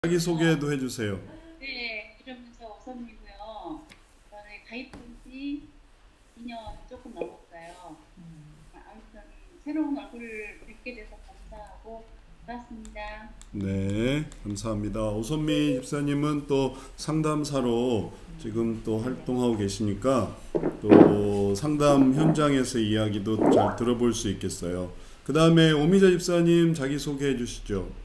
자기 소개도 해주세요. 네, 이름은 오선이고요. 저는 가입한 지 2년 조금 넘었어요. 아무튼 새로운 얼굴을 뵙게 돼서 감사하고 반갑습니다. 네, 감사합니다. 오선미 집사님은 또 상담사로 지금 또 활동하고 계시니까 또 상담 현장에서 이야기도 잘 들어볼 수 있겠어요. 그 다음에 오미자 집사님 자기 소개해 주시죠.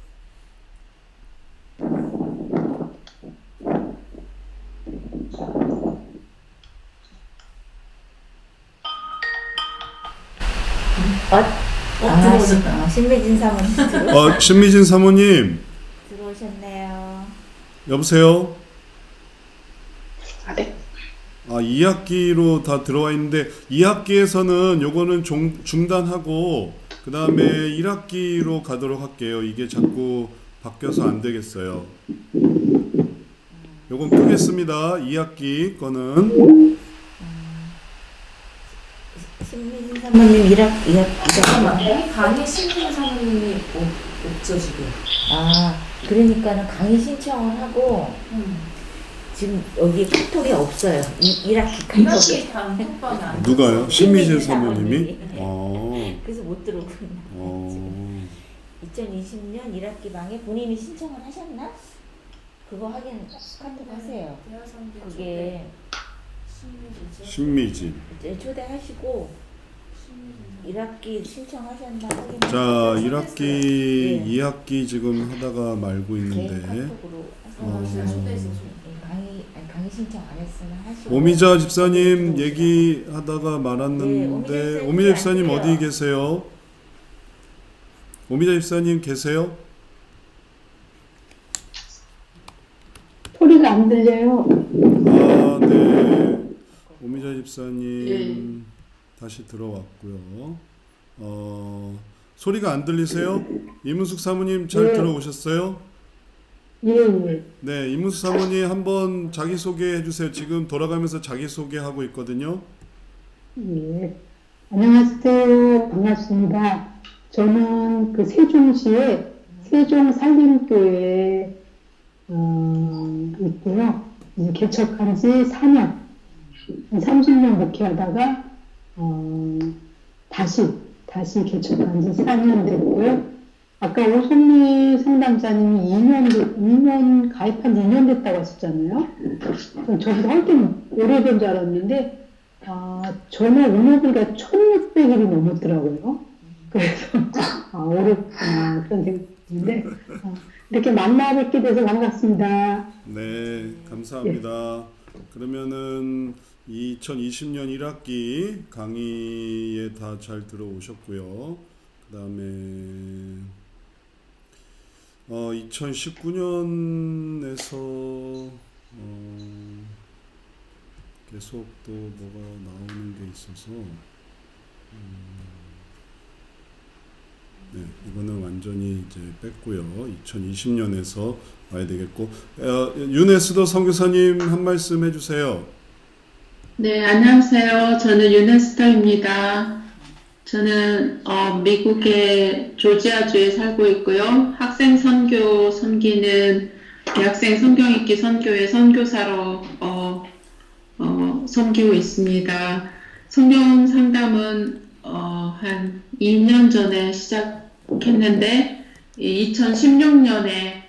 신미진 사모님 신미진 사모님 들어오셨네요. 여보세요? 네. 2학기로 다 들어와 있는데 2학기에서는 요거는 중단하고 그 다음에 1학기로 가도록 할게요. 이게 자꾸 바뀌어서 안 되겠어요. 요건 끄겠습니다. 2학기 거는. 신미진 사모님 잠깐만, 강의 신청 사모님이 없죠 지금. 그러니까는 강의 신청을 하고 지금 여기 카톡이 없어요. 1학기 카톡이. 이학기 단톡방에 안 누가요? 신미진 사모님이? 그래서 못 들어오고 있나. 2020년 1학기 방에 본인이 신청을 하셨나? 그거 확인 카톡 하세요. 그게 신미진. 이제 초대하시고 1학기 신청하셨나 확인. 자, 1학기, 2학기 지금 하다가 말고 개인 있는데. 카톡으로 강의 신청 안 했으면 하시고. 오미자 집사님 얘기하다가 말았는데 네, 오미자 집사님 안 돼요. 어디 계세요? 오미자 집사님 계세요? 소리가 안 들려요. 네. 오미자 집사님 다시 들어왔고요. 소리가 안 들리세요? 이문숙 사모님 잘 네. 들어오셨어요? 예. 네, 이문숙 사모님 한번 자기 소개해 주세요. 지금 돌아가면서 자기 소개하고 있거든요. 예. 안녕하세요. 반갑습니다. 저는 그 세종시에 세종살림교회에 있고요. 이제 개척한 지 4년, 30년 목회하다가 다시 개척한 지 4년 됐고요. 아까 오선미 상담자님이 2년 가입한 지 2년 됐다고 하셨잖아요. 저보다 훨씬 오래된 줄 알았는데 전에 운영비가 1,600일이 넘었더라고요. 그래서 오랫동안 그런 생각인데 이렇게 만나 뵙게 돼서 반갑습니다. 네, 감사합니다. 그러면은 2020년 1학기 강의에 다 잘 들어오셨고요. 그 다음에 2019년에서 계속 또 뭐가 나오는 게 있어서 네, 이거는 완전히 이제 뺐고요. 2020년에서 와야 되겠고 유네스도 선교사님 한 말씀 해주세요. 네, 안녕하세요. 저는 유네스터입니다. 저는 미국의 조지아주에 살고 있고요. 학생 선교 섬기는 대학생 성경읽기 선교회 선교사로 섬기고 있습니다. 성경 상담은 한 2년 전에 시작했는데 2016년에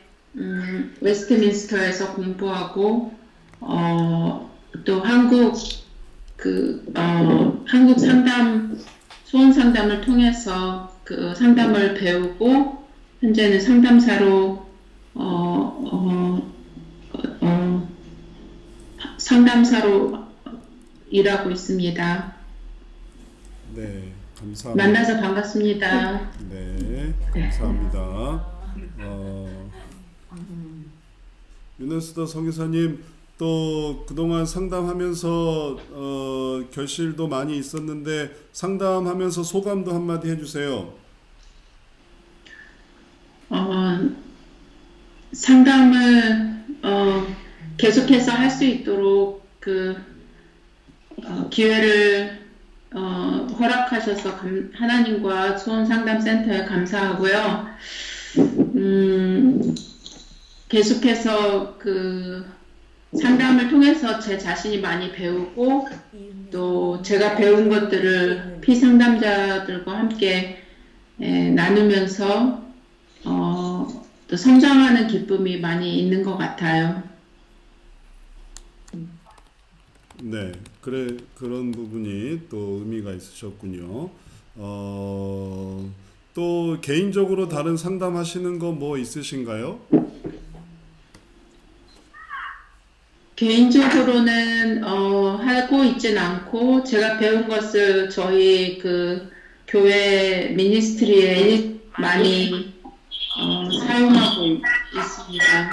웨스트민스터에서 공부하고 또 한국 상담 소원 상담을 통해서 그 상담을 배우고 현재는 상담사로 상담사로 일하고 있습니다. 네, 감사합니다. 만나서 반갑습니다. 네, 감사합니다. 유네스도 선교사님 또 그동안 상담하면서 결실도 많이 있었는데 상담하면서 소감도 한마디 해주세요. 상담을 계속해서 할 수 있도록 기회를 허락하셔서 하나님과 소원상담센터에 감사하고요. 계속해서 그 상담을 통해서 제 자신이 많이 배우고 또 제가 배운 것들을 피상담자들과 함께 나누면서 또 성장하는 기쁨이 많이 있는 것 같아요. 네, 그래 그런 부분이 또 의미가 있으셨군요. 또 개인적으로 다른 상담하시는 거 뭐 있으신가요? 개인적으로는 하고 있진 않고 제가 배운 것을 저희 그 교회 미니스트리에 많이 사용하고 있습니다.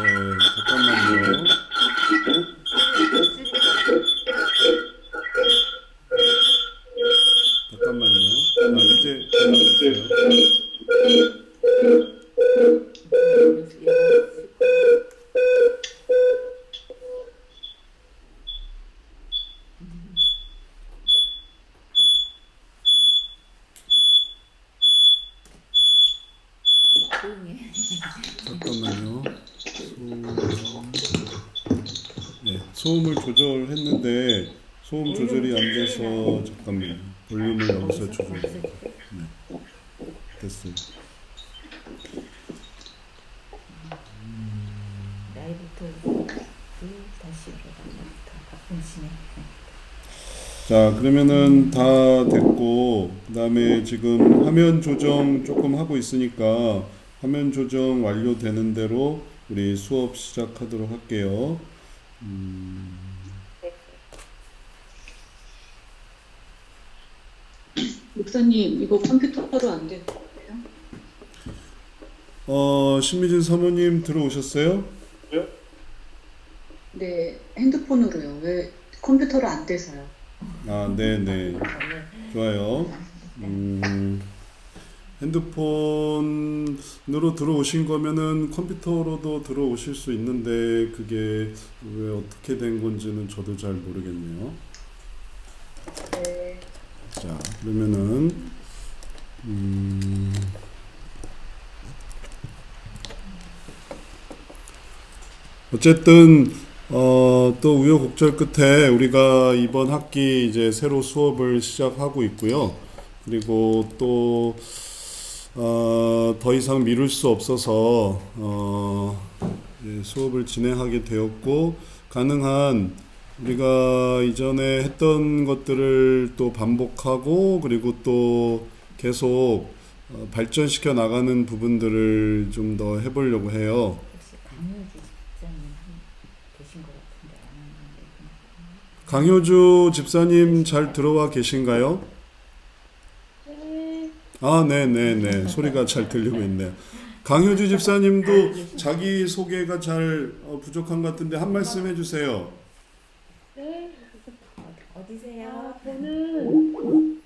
네, 잠깐만요. 잠깐만요. 이제 들려주세요. 잠깐만요. 소음을 조절했는데 소음 조절이 안 돼서 잠깐만요. 볼륨을 여기서 조절. 네, 됐어요. 라이브부터 다시 바꾸시네. 자, 그러면은 다 됐고, 그 다음에 지금 화면 조정 조금 하고 있으니까 화면 조정 완료되는 대로 우리 수업 시작하도록 할게요. 목사님, 이거 컴퓨터로 안 돼요? 신미진 사모님 들어오셨어요? 네, 핸드폰으로요. 왜 컴퓨터로 안 돼서요? 아, 네네. 좋아요. 핸드폰으로 들어오신 거면은 컴퓨터로도 들어오실 수 있는데 그게 왜 어떻게 된 건지는 저도 잘 모르겠네요. 네. 자, 그러면은 어쨌든 또 우여곡절 끝에 우리가 이번 학기 이제 새로 수업을 시작하고 있고요. 그리고 또 더 이상 미룰 수 없어서 수업을 진행하게 되었고, 가능한 우리가 이전에 했던 것들을 또 반복하고 그리고 또 계속 발전시켜 나가는 부분들을 좀 더 해보려고 해요. 강효주 집사님 잘 들어와 계신가요? 네. 아, 네네네. 소리가 잘 들리고 있네요. 강효주 집사님도 자기 소개가 잘 부족한 것 같은데 한 말씀 해주세요. 네. 어디세요? 저는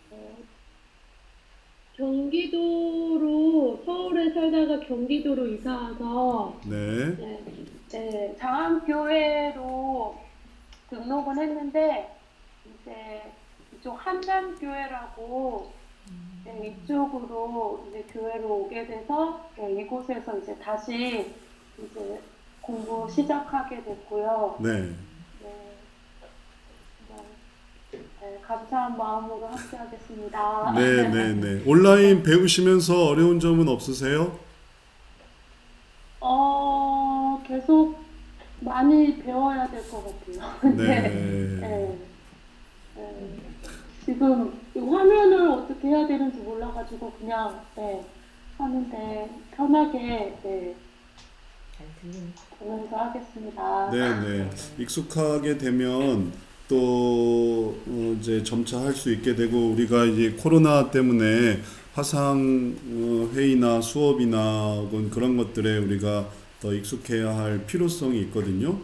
경기도로 서울에 살다가 경기도로 이사 와서 네. 장안교회로 등록은 했는데 이제 이쪽 한담교회라고 이쪽으로 이제 교회로 오게 돼서 이곳에서 이제 다시 이제 공부 시작하게 됐고요. 네. 감사한 마음으로 함께하겠습니다. 네네네. 온라인 배우시면서 어려운 점은 없으세요? 계속 많이 배워야 될 것 같아요. 네. 지금 이 화면을 어떻게 해야 되는지 몰라가지고 그냥 하는데 편하게 잘 들리네. 보면서 하겠습니다. 네네. 익숙하게 되면 또 이제 점차 할 수 있게 되고, 우리가 이제 코로나 때문에 화상 회의나 수업이나 혹은 그런 것들에 우리가 더 익숙해야 할 필요성이 있거든요.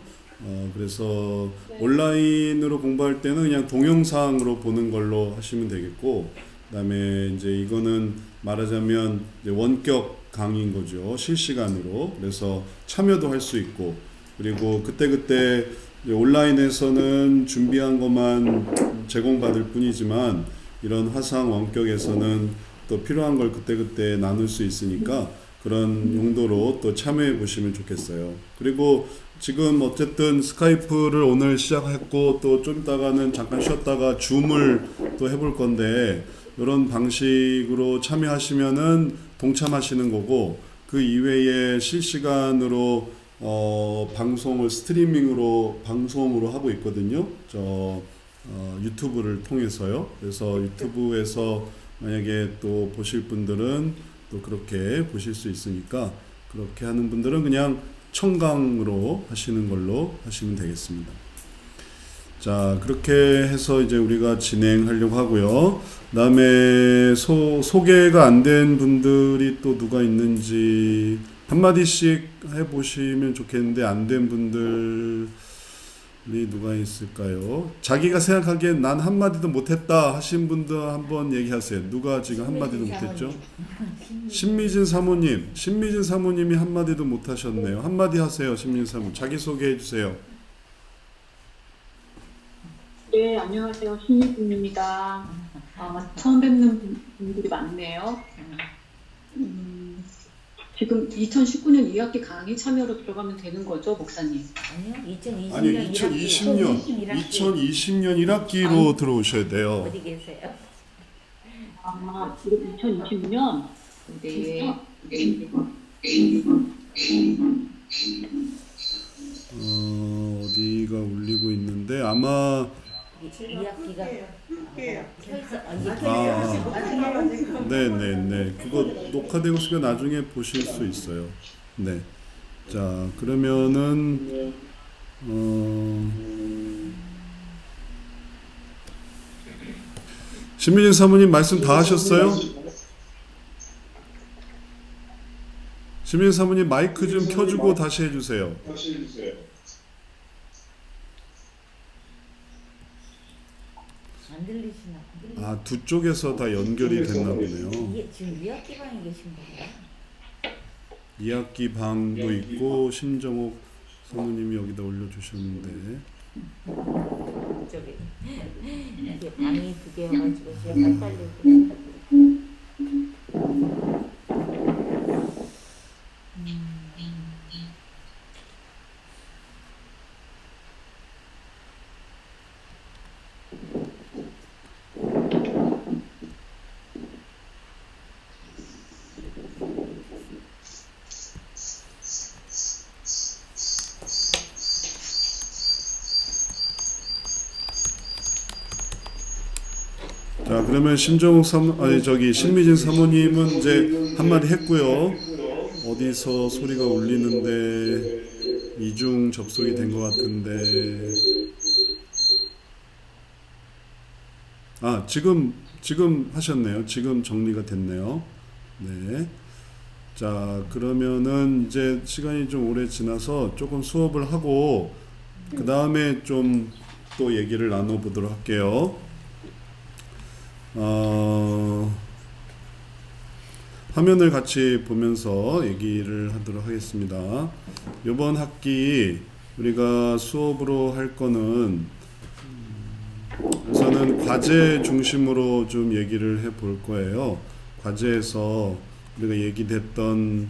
그래서 온라인으로 공부할 때는 그냥 동영상으로 보는 걸로 하시면 되겠고, 그다음에 이제 이거는 말하자면 이제 원격 강의인 거죠. 실시간으로. 그래서 참여도 할 수 있고, 그리고 그때그때 이제 온라인에서는 준비한 것만 제공받을 뿐이지만 이런 화상 원격에서는 또 필요한 걸 그때그때 나눌 수 있으니까 그런 용도로 또 참여해 보시면 좋겠어요. 그리고 지금 어쨌든 스카이프를 오늘 시작했고 또 좀 있다가는 잠깐 쉬었다가 줌을 또 해볼 건데 이런 방식으로 참여하시면은 동참하시는 거고 그 이외에 실시간으로 방송을 스트리밍으로 방송으로 하고 있거든요. 유튜브를 통해서요. 그래서 유튜브에서 만약에 또 보실 분들은 또 그렇게 보실 수 있으니까 그렇게 하는 분들은 그냥 청강으로 하시는 걸로 하시면 되겠습니다. 자, 그렇게 해서 이제 우리가 진행하려고 하고요. 그다음에 소개가 안 된 분들이 또 누가 있는지 한마디씩 해보시면 좋겠는데 안 된 분들이 누가 있을까요? 자기가 생각하기엔 난 한마디도 못했다 하신 분들 한번 얘기하세요. 누가 지금 한마디도 못했죠? 신미진 사모님이 한마디도 못하셨네요. 한마디 하세요. 신미진 사모님 자기소개해 주세요. 네, 안녕하세요. 신미진입니다. 처음 뵙는 분들이 많네요. 지금 2019년 2학기 강의 참여로 들어가면 되는 거죠, 목사님? 아니요, 2020년 아니요, 2020년 1학기로 들어오셔야 돼요. 어디 계세요? 지금 2020년? 네. 어디가 울리고 있는데 아마 2학기가 네네네 그거 녹화되고 있으니까 나중에 보실 수 있어요. 네. 자, 그러면은 신미진 사모님 말씀 다 하셨어요? 신미진 사모님 마이크 좀 켜주고 다시 해주세요. 안 들리시나? 아, 두 쪽에서 다 연결이 됐나 보네요. 지금 2학기 방에 계신 거예요? 2학기 방도 있고 심정옥 사모님이 여기다 올려주셨는데 저기 이게 방이 두 개여가지고 제가 헷갈리고. 자, 그러면 신미진 사모님은 이제 한마디 했고요. 어디서 소리가 울리는데 이중 접속이 된 것 같은데 지금 하셨네요. 지금 정리가 됐네요. 네. 자, 그러면은 이제 시간이 좀 오래 지나서 조금 수업을 하고 그 다음에 좀 또 얘기를 나눠보도록 할게요. 화면을 같이 보면서 얘기를 하도록 하겠습니다. 이번 학기 우리가 수업으로 할 거는 우선은 과제 중심으로 좀 얘기를 해볼 거예요. 과제에서 우리가 얘기됐던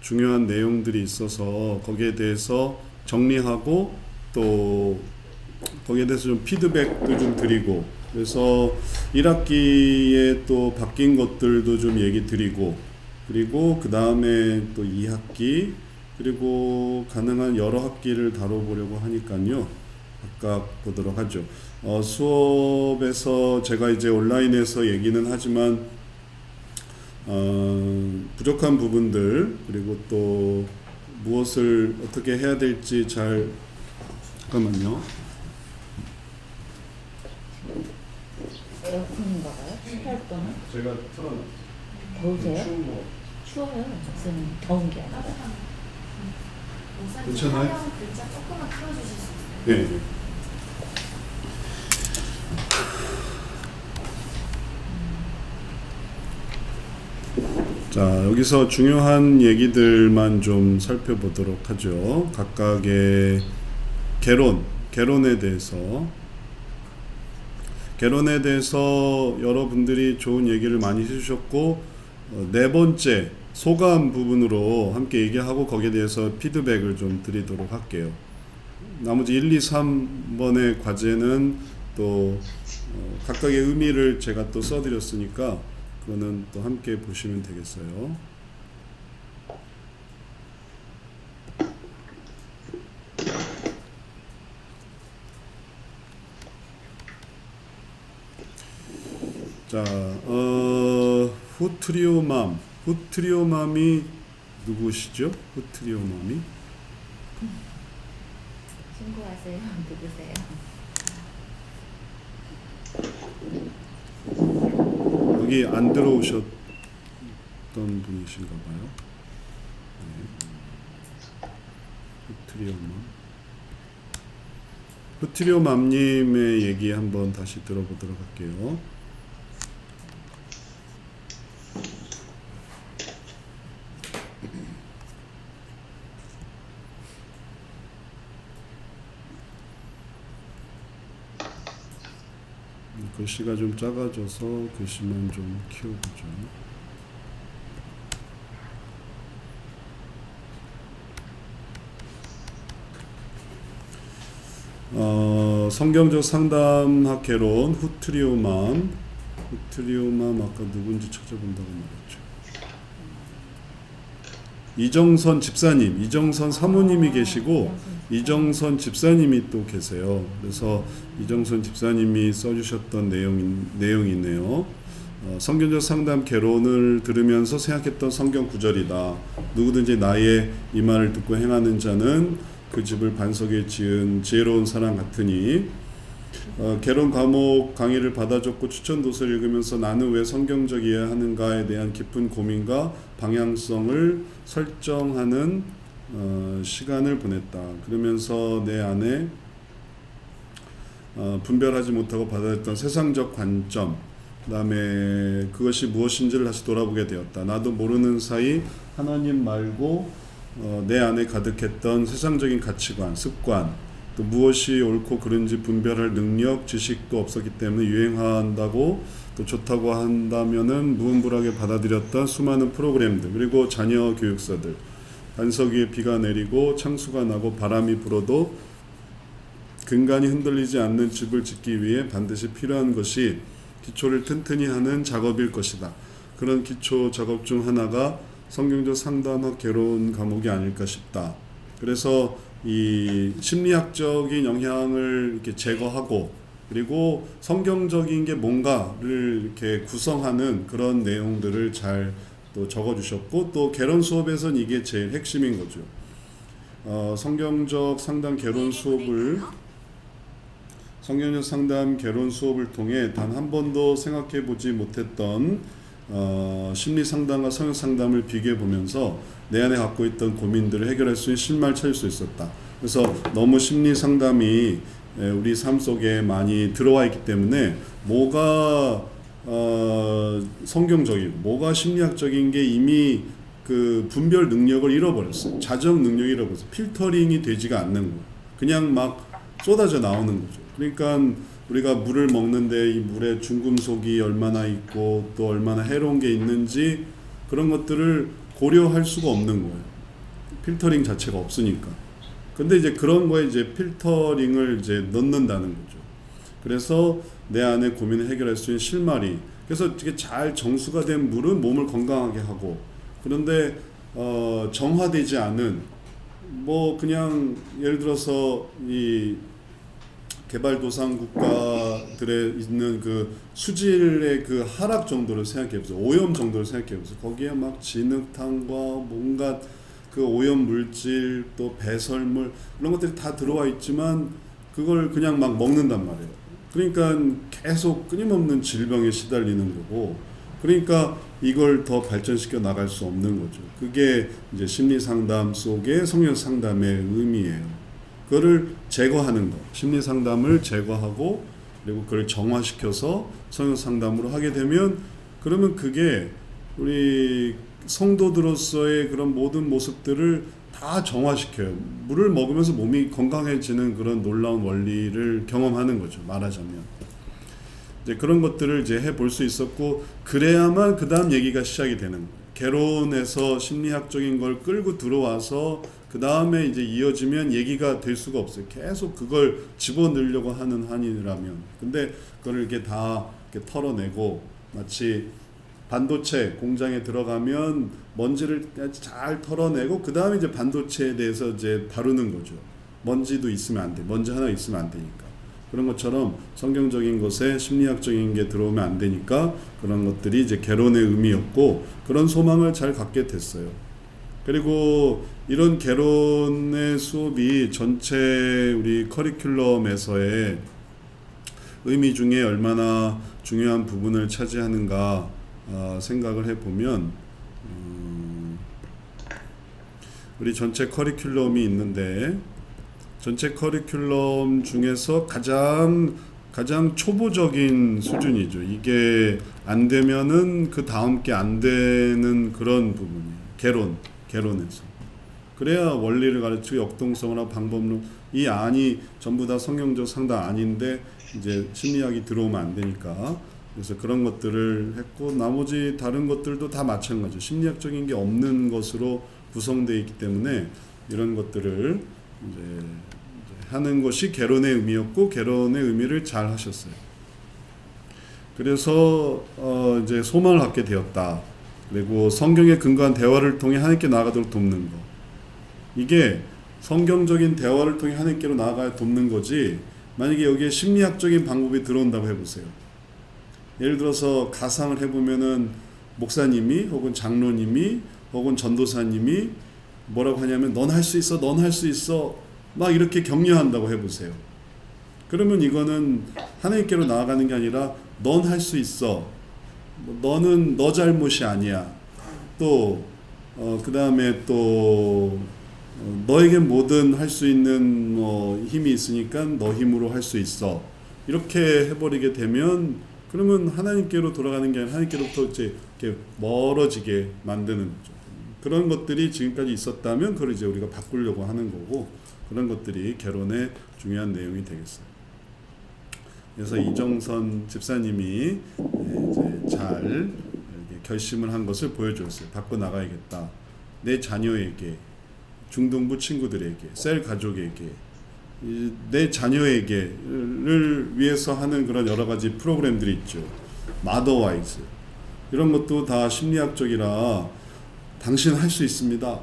중요한 내용들이 있어서 거기에 대해서 정리하고 또 거기에 대해서 좀 피드백도 좀 드리고 그래서 1학기에 또 바뀐 것들도 좀 얘기 드리고 그리고 그 다음에 또 2학기 그리고 가능한 여러 학기를 다뤄보려고 하니까요. 각각 보도록 하죠. 수업에서 제가 이제 온라인에서 얘기는 하지만 부족한 부분들 그리고 또 무엇을 어떻게 해야 될지 잠깐만요. 에어컨인가 봐요? 활동은? 제가 틀어놨어요. 더우세요? 추워요. 저는 더운 게 아니라. 괜찮아요? 글자 조금만 틀어주실 수 있어요? 네. 자, 여기서 중요한 얘기들만 좀 살펴보도록 하죠. 각각의 개론에 대해서. 개론에 대해서 여러분들이 좋은 얘기를 많이 해주셨고, 네 번째 소감 부분으로 함께 얘기하고 거기에 대해서 피드백을 좀 드리도록 할게요. 나머지 1, 2, 3번의 과제는 또 각각의 의미를 제가 또 써드렸으니까 그거는 또 함께 보시면 되겠어요. 자, 후트리오맘이 누구시죠? 후트리오맘이? 신고하세요. 누구세요? 여기 안 들어오셨던 분이신가 봐요. 네. 후트리오맘님의 얘기 한번 다시 들어보도록 할게요. 글씨가 좀 작아져서 글씨만 좀 키워보죠. 성경적 상담학 개론 후트리오맘 아까 누군지 찾아본다고 말했죠. 이정선 집사님, 이정선 사모님이 계시고 이정선 집사님이 또 계세요. 그래서 이정선 집사님이 써주셨던 내용이 있네요. 성경적 상담 개론을 들으면서 생각했던 성경 구절이다. 누구든지 나의 이 말을 듣고 행하는 자는 그 집을 반석에 지은 지혜로운 사람 같으니. 개론 과목 강의를 받아줬고 추천 도서를 읽으면서 나는 왜 성경적이어야 하는가에 대한 깊은 고민과 방향성을 설정하는 시간을 보냈다. 그러면서 내 안에 분별하지 못하고 받아들였던 세상적 관점, 그 다음에 그것이 무엇인지를 다시 돌아보게 되었다. 나도 모르는 사이 하나님 말고 내 안에 가득했던 세상적인 가치관, 습관, 또 무엇이 옳고 그른지 분별할 능력, 지식도 없었기 때문에 유행한다고 또 좋다고 한다면은 무분별하게 받아들였던 수많은 프로그램들, 그리고 자녀 교육서들, 반석 위에 비가 내리고 창수가 나고 바람이 불어도 근간이 흔들리지 않는 집을 짓기 위해 반드시 필요한 것이 기초를 튼튼히 하는 작업일 것이다. 그런 기초 작업 중 하나가 성경적 상담학 개론 과목이 아닐까 싶다. 그래서 이 심리학적인 영향을 이렇게 제거하고 그리고 성경적인 게 뭔가를 이렇게 구성하는 그런 내용들을 잘 또 적어주셨고, 또 개론 수업에선 이게 제일 핵심인 거죠. 성경적 상담 개론 수업을 통해 단 한 번도 생각해 보지 못했던 심리 상담과 성경 상담을 비교해 보면서 내 안에 갖고 있던 고민들을 해결할 수 있는 실마리를 찾을 수 있었다. 그래서 너무 심리 상담이 우리 삶 속에 많이 들어와 있기 때문에 뭐가 성경적이고 뭐가 심리학적인 게 이미 그 분별 능력을 잃어버렸어요. 자정 능력을 잃어버렸어요. 필터링이 되지가 않는 거예요. 그냥 막 쏟아져 나오는 거죠. 그러니까 우리가 물을 먹는데 이 물에 중금속이 얼마나 있고 또 얼마나 해로운 게 있는지 그런 것들을 고려할 수가 없는 거예요. 필터링 자체가 없으니까. 근데 이제 그런 거에 이제 필터링을 이제 넣는다는 거죠. 그래서 내 안에 고민을 해결할 수 있는 실마리. 그래서 이게 잘 정수가 된 물은 몸을 건강하게 하고, 그런데 정화되지 않은 뭐 그냥 예를 들어서 이 개발도상 국가들에 있는 그 수질의 그 하락 정도를 생각해보세요. 오염 정도를 생각해보세요. 거기에 막 진흙탕과 뭔가 그 오염 물질 또 배설물 이런 것들이 다 들어와 있지만 그걸 그냥 막 먹는단 말이에요. 그러니까 계속 끊임없는 질병에 시달리는 거고, 그러니까 이걸 더 발전시켜 나갈 수 없는 거죠. 그게 이제 심리 상담 속의 성경 상담의 의미예요. 그거를 제거하는 거, 심리 상담을 제거하고 그리고 그걸 정화시켜서 성경 상담으로 하게 되면, 그러면 그게 우리 성도들로서의 그런 모든 모습들을 다 정화시켜요. 물을 먹으면서 몸이 건강해지는 그런 놀라운 원리를 경험하는 거죠, 말하자면. 이제 그런 것들을 이제 해볼 수 있었고, 그래야만 그 다음 얘기가 시작이 되는 거예요. 개론에서 심리학적인 걸 끌고 들어와서 그 다음에 이제 이어지면 얘기가 될 수가 없어요. 계속 그걸 집어넣으려고 하는 한이라면. 근데 그걸 이렇게 다 이렇게 털어내고, 마치 반도체 공장에 들어가면 먼지를 잘 털어내고 그 다음에 이제 반도체에 대해서 이제 다루는 거죠. 먼지도 있으면 안 돼. 먼지 하나 있으면 안 되니까. 그런 것처럼 성경적인 것에 심리학적인 게 들어오면 안 되니까 그런 것들이 이제 개론의 의미였고, 그런 소망을 잘 갖게 됐어요. 그리고 이런 개론의 수업이 전체 우리 커리큘럼에서의 의미 중에 얼마나 중요한 부분을 차지하는가 생각을 해보면, 우리 전체 커리큘럼이 있는데, 전체 커리큘럼 중에서 가장 초보적인 수준이죠. 이게 안 되면은 그 다음 게 안 되는 그런 부분이에요. 개론에서. 그래야 원리를 가르치고 역동성이나 방법론, 이 안이 전부 다 성경적 상담 아닌데 이제 심리학이 들어오면 안 되니까. 그래서 그런 것들을 했고, 나머지 다른 것들도 다 마찬가지죠. 심리학적인 게 없는 것으로 구성되어 있기 때문에 이런 것들을 이제 하는 것이 개론의 의미였고, 개론의 의미를 잘 하셨어요. 그래서 이제 소망을 갖게 되었다. 그리고 성경에 근거한 대화를 통해 하나님께 나아가도록 돕는 거. 이게 성경적인 대화를 통해 하나님께로 나아가 돕는 거지, 만약에 여기에 심리학적인 방법이 들어온다고 해보세요. 예를 들어서 가상을 해보면은 목사님이 혹은 장로님이 혹은 전도사님이 뭐라고 하냐면 넌 할 수 있어, 넌 할 수 있어 막 이렇게 격려한다고 해보세요. 그러면 이거는 하나님께로 나아가는 게 아니라 넌 할 수 있어, 너는 너 잘못이 아니야, 또 그 다음에 또 너에게 뭐든 할 수 있는 힘이 있으니까 너 힘으로 할 수 있어, 이렇게 해버리게 되면 그러면 하나님께로 돌아가는 게 아니라 하나님께로부터 이제 이렇게 멀어지게 만드는 거죠. 그런 것들이 지금까지 있었다면 그걸 이제 우리가 바꾸려고 하는 거고, 그런 것들이 개론의 중요한 내용이 되겠어요. 그래서 이정선 집사님이 이제 잘 결심을 한 것을 보여줬어요. 바꿔 나가야겠다. 내 자녀에게, 중등부 친구들에게, 셀 가족에게, 내 자녀에게를 위해서 하는 그런 여러 가지 프로그램들이 있죠. 마더와이즈 이런 것도 다 심리학적이라, 당신 할 수 있습니다.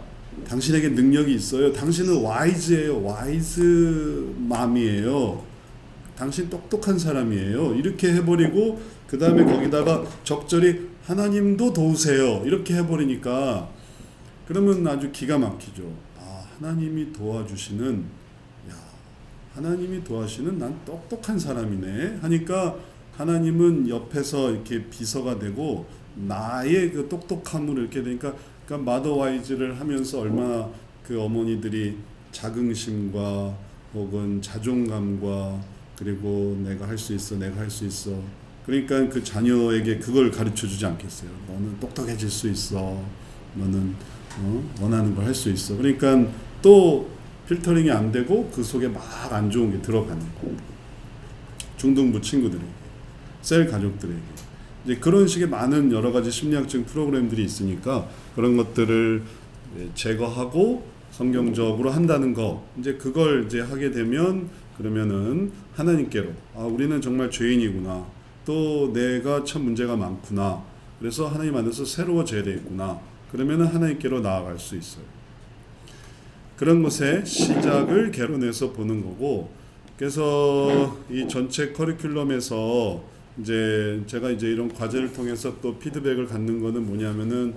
당신에게 능력이 있어요. 당신은 와이즈예요. 와이즈 맘이에요. 당신 똑똑한 사람이에요. 이렇게 해버리고 그 다음에 거기다가 적절히 하나님도 도우세요. 이렇게 해버리니까 그러면 아주 기가 막히죠. 하나님이 도와주시는, 하나님이 도와주시는 난 똑똑한 사람이네 하니까 하나님은 옆에서 이렇게 비서가 되고 나의 그 똑똑함으로 이렇게 되니까, 그러니까 마더와이즈를 하면서 얼마나 그 어머니들이 자긍심과 혹은 자존감과, 그리고 내가 할 수 있어, 내가 할 수 있어, 그러니까 그 자녀에게 그걸 가르쳐주지 않겠어요. 너는 똑똑해질 수 있어, 너는 원하는 걸 할 수 있어. 그러니까 또 필터링이 안 되고 그 속에 막 안 좋은 게 들어가는 거예요. 중등부 친구들에게, 셀 가족들에게. 이제 그런 식의 많은 여러 가지 심리학적인 프로그램들이 있으니까 그런 것들을 제거하고 성경적으로 한다는 거, 이제 그걸 이제 하게 되면 그러면은 하나님께로, 우리는 정말 죄인이구나, 또 내가 참 문제가 많구나, 그래서 하나님 안에서 새로워져야 되겠구나, 그러면은 하나님께로 나아갈 수 있어요. 그런 것의 시작을 개론에서 보는 거고, 그래서 이 전체 커리큘럼에서 이제 제가 이제 이런 과제를 통해서 또 피드백을 갖는 거는 뭐냐면은,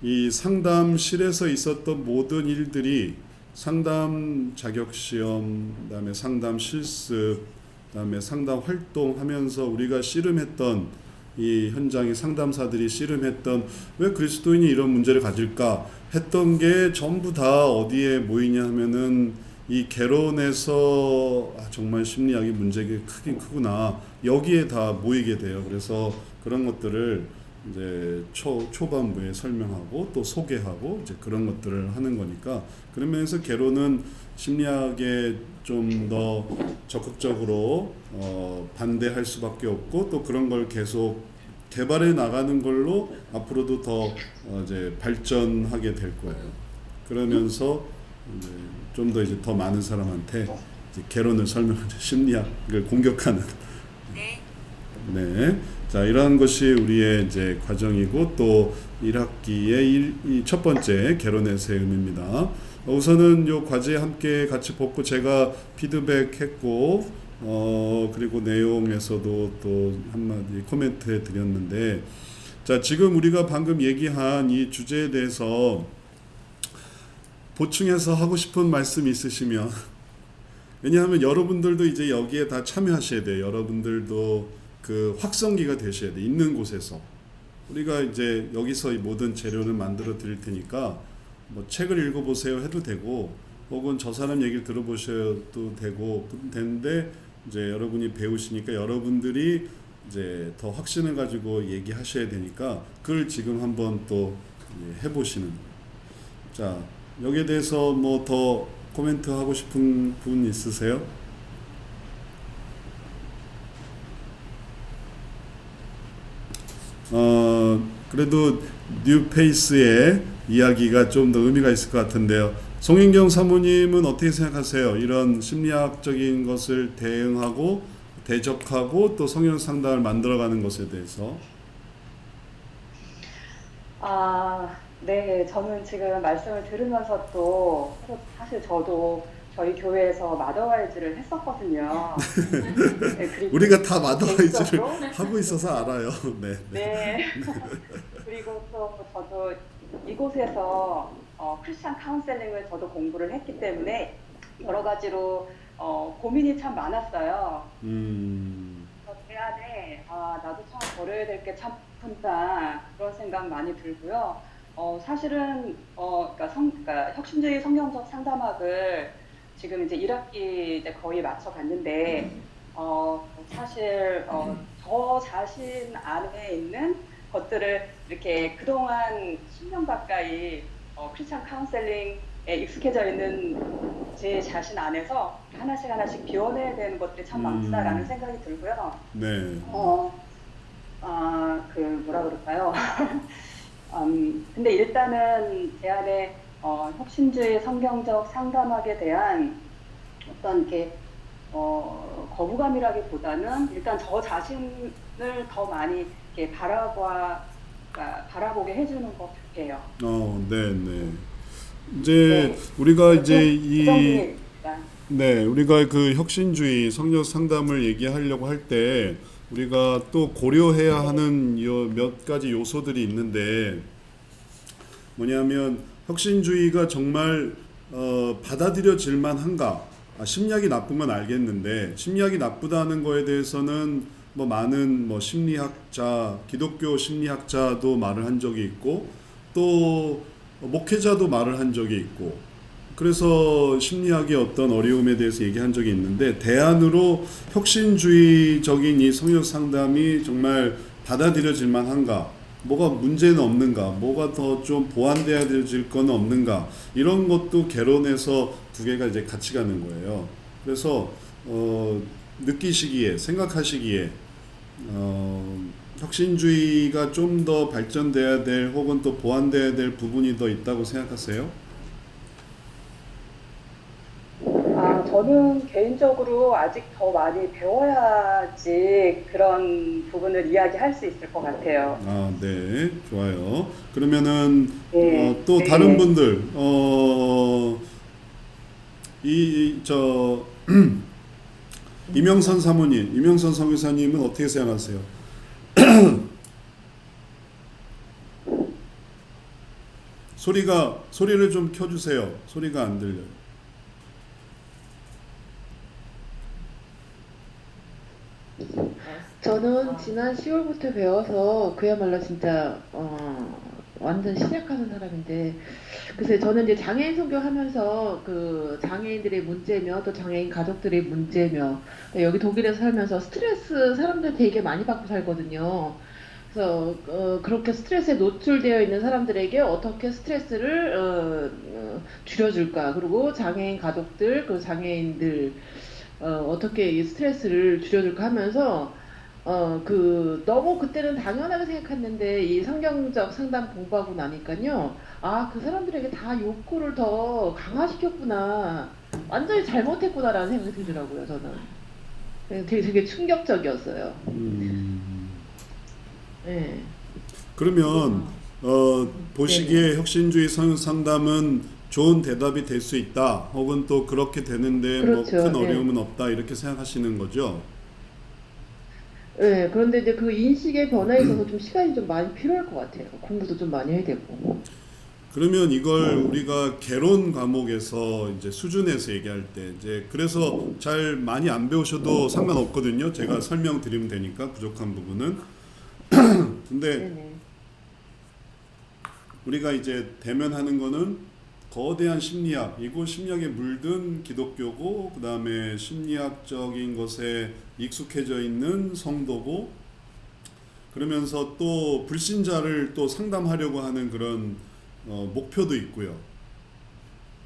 이 상담실에서 있었던 모든 일들이 상담 자격시험, 그다음에 상담 실습, 그다음에 상담 활동하면서 우리가 씨름했던, 이 현장의 상담사들이 씨름했던 왜 그리스도인이 이런 문제를 가질까 했던 게 전부 다 어디에 모이냐 하면은 이 개론에서 정말 심리학이 문제가 크긴 크구나, 여기에 다 모이게 돼요. 그래서 그런 것들을 이제 초반부에 설명하고 또 소개하고 이제 그런 것들을 하는 거니까 그런 면에서 개론은 심리학에 좀 더 적극적으로 반대할 수밖에 없고 또 그런 걸 계속 개발해 나가는 걸로 앞으로도 더 이제 발전하게 될 거예요. 그러면서 좀 더 이제 더 많은 사람한테 이제 개론을 설명하는 심리학을 공격하는 네. 자, 이러한 것이 우리의 이제 과정이고 또 1학기의 첫 번째 개론에서의 의미입니다. 우선은 요 과제 함께 같이 보고 제가 피드백했고 그리고 내용에서도 또 한마디 코멘트 드렸는데 자, 지금 우리가 방금 얘기한 이 주제에 대해서 보충해서 하고 싶은 말씀 있으시면 왜냐하면 여러분들도 이제 여기에 다 참여하셔야 돼요. 여러분들도 그 확성기가 되셔야 돼. 있는 곳에서 우리가 이제 여기서 이 모든 재료를 만들어 드릴 테니까 뭐 책을 읽어보세요 해도 되고 혹은 저 사람 얘기를 들어보셔도 되고 되는데 이제 여러분이 배우시니까 여러분들이 이제 더 확신을 가지고 얘기하셔야 되니까 그걸 지금 한번 또 해보시는. 자, 여기에 대해서 뭐 더 코멘트 하고 싶은 분 있으세요? 그래도 뉴페이스의 이야기가 좀 더 의미가 있을 것 같은데요. 송인경 사모님은 어떻게 생각하세요? 이런 심리학적인 것을 대응하고 대적하고 또 성형 상담을 만들어가는 것에 대해서. 네, 저는 지금 말씀을 들으면서 또 사실 저도 저희 교회에서 마더와이즈를 했었거든요. 네, 그리고 우리가 다 마더와이즈를 개인적으로 하고 있어서 알아요. 네. 네. 그리고 또 저도 이곳에서 크리스찬 카운셀링을 저도 공부를 했기 때문에 여러 가지로 고민이 참 많았어요. 제 안에 나도 참 버려야 될 게 참 많다 그런 생각 많이 들고요. 사실은 그러니까 혁신주의 성경적 상담학을 지금 이제 1학기 이제 거의 마쳐 갔는데 사실 저 자신 안에 있는 것들을 이렇게 그동안 10년 가까이 크리스찬 카운셀링에 익숙해져 있는 제 자신 안에서 하나씩 비워내야 되는 것들이 참 많다라는 생각이 들고요. 네. 그 뭐라 그럴까요? 근데 일단은 제 안에 혁신주의 성경적 상담학에 대한 어떤 이렇게 거부감이라기보다는 일단 저 자신을 더 많이 이렇게 바라보게 해주는 것 같아요. 네. 이제 우리가 이제 우리가 그 혁신주의 성경 상담을 얘기하려고 할 때 우리가 또 고려해야 하는 몇 가지 요소들이 있는데 뭐냐면 혁신주의가 정말 받아들여질 만한가? 심리학이 나쁜 건 알겠는데 심리학이 나쁘다는 거에 대해서는 뭐 많은 뭐 심리학자, 기독교 심리학자도 말을 한 적이 있고 또 목회자도 말을 한 적이 있고 그래서 심리학의 어떤 어려움에 대해서 얘기한 적이 있는데 대안으로 혁신주의적인 이 성역 상담이 정말 받아들여질 만한가? 뭐가 문제는 없는가? 뭐가 더 좀 보완되어질 건 없는가? 이런 것도 개론해서 두 개가 이제 같이 가는 거예요. 그래서 느끼시기에 생각하시기에 혁신주의가 좀 더 발전돼야 될 혹은 또 보완돼야 될 부분이 더 있다고 생각하세요? 저는 개인적으로 아직 더 많이 배워야지 그런 부분을 이야기할 수 있을 것 같아요. 네, 좋아요. 그러면은 또 다른 분들 이명선 사모님, 이명선 선교사님은 어떻게 생각하세요? 소리를 좀 켜주세요. 소리가 안 들려요. 저는 지난 10월부터 배워서 그야말로 진짜 완전 시작하는 사람인데 글쎄 저는 이제 장애인 선교하면서 그 장애인들의 문제며 또 장애인 가족들의 문제며 여기 독일에서 살면서 스트레스 사람들 되게 많이 받고 살거든요. 그래서 그렇게 스트레스에 노출되어 있는 사람들에게 어떻게 스트레스를 줄여줄까? 그리고 장애인 가족들, 그 장애인들 어떻게 이 스트레스를 줄여줄까 하면서 너무 그때는 당연하게 생각했는데 이 성경적 상담 공부하고 나니까요. 아, 그 사람들에게 다 욕구를 더 강화시켰구나. 완전히 잘못했구나라는 생각이 들더라고요, 저는. 되게 충격적이었어요. 네. 그러면 보시기에 혁신주의 상담은 좋은 대답이 될 수 있다. 혹은 또 그렇게 되는데 그렇죠. 뭐 큰 어려움은 없다. 이렇게 생각하시는 거죠? 네, 그런데 이제 그 인식의 변화에 있어서 좀 시간이 좀 많이 필요할 것 같아요. 공부도 좀 많이 해야 되고. 그러면 이걸 우리가 개론 과목에서 이제 수준에서 얘기할 때 이제 그래서 잘 많이 안 배우셔도 상관없거든요. 제가 설명드리면 되니까 부족한 부분은. 근데 네네. 우리가 이제 대면하는 거는 거대한 심리학, 이곳 심리학에 물든 기독교고, 그 다음에 심리학적인 것에 익숙해져 있는 성도고, 그러면서 또 불신자를 또 상담하려고 하는 그런 목표도 있고요.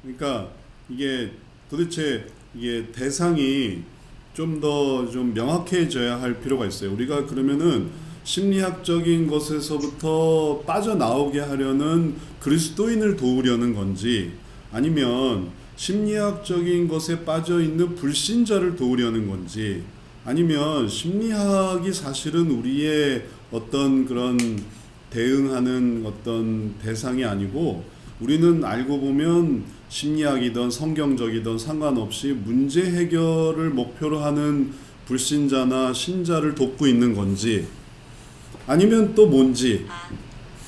그러니까 이게 도대체 이게 대상이 좀 더 좀 명확해져야 할 필요가 있어요. 우리가 그러면은 심리학적인 것에서부터 빠져나오게 하려는 그리스도인을 도우려는 건지, 아니면 심리학적인 것에 빠져있는 불신자를 도우려는 건지, 아니면 심리학이 사실은 우리의 어떤 그런 대응하는 어떤 대상이 아니고, 우리는 알고 보면 심리학이든 성경적이든 상관없이 문제 해결을 목표로 하는 불신자나 신자를 돕고 있는 건지, 아니면 또 뭔지,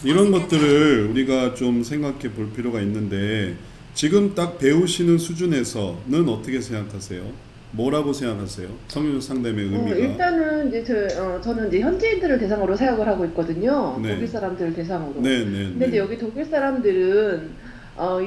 이런 것들을 우리가 좀 생각해 볼 필요가 있는데, 지금 딱 배우시는 수준에서는 어떻게 생각하세요? 뭐라고 생각하세요? 성경 상담의 의미가? 일단은 이제 저는 이제 현지인들을 대상으로 사역을 하고 있거든요. 네. 독일 사람들을 대상으로. 네. 근데 이제 여기 독일 사람들은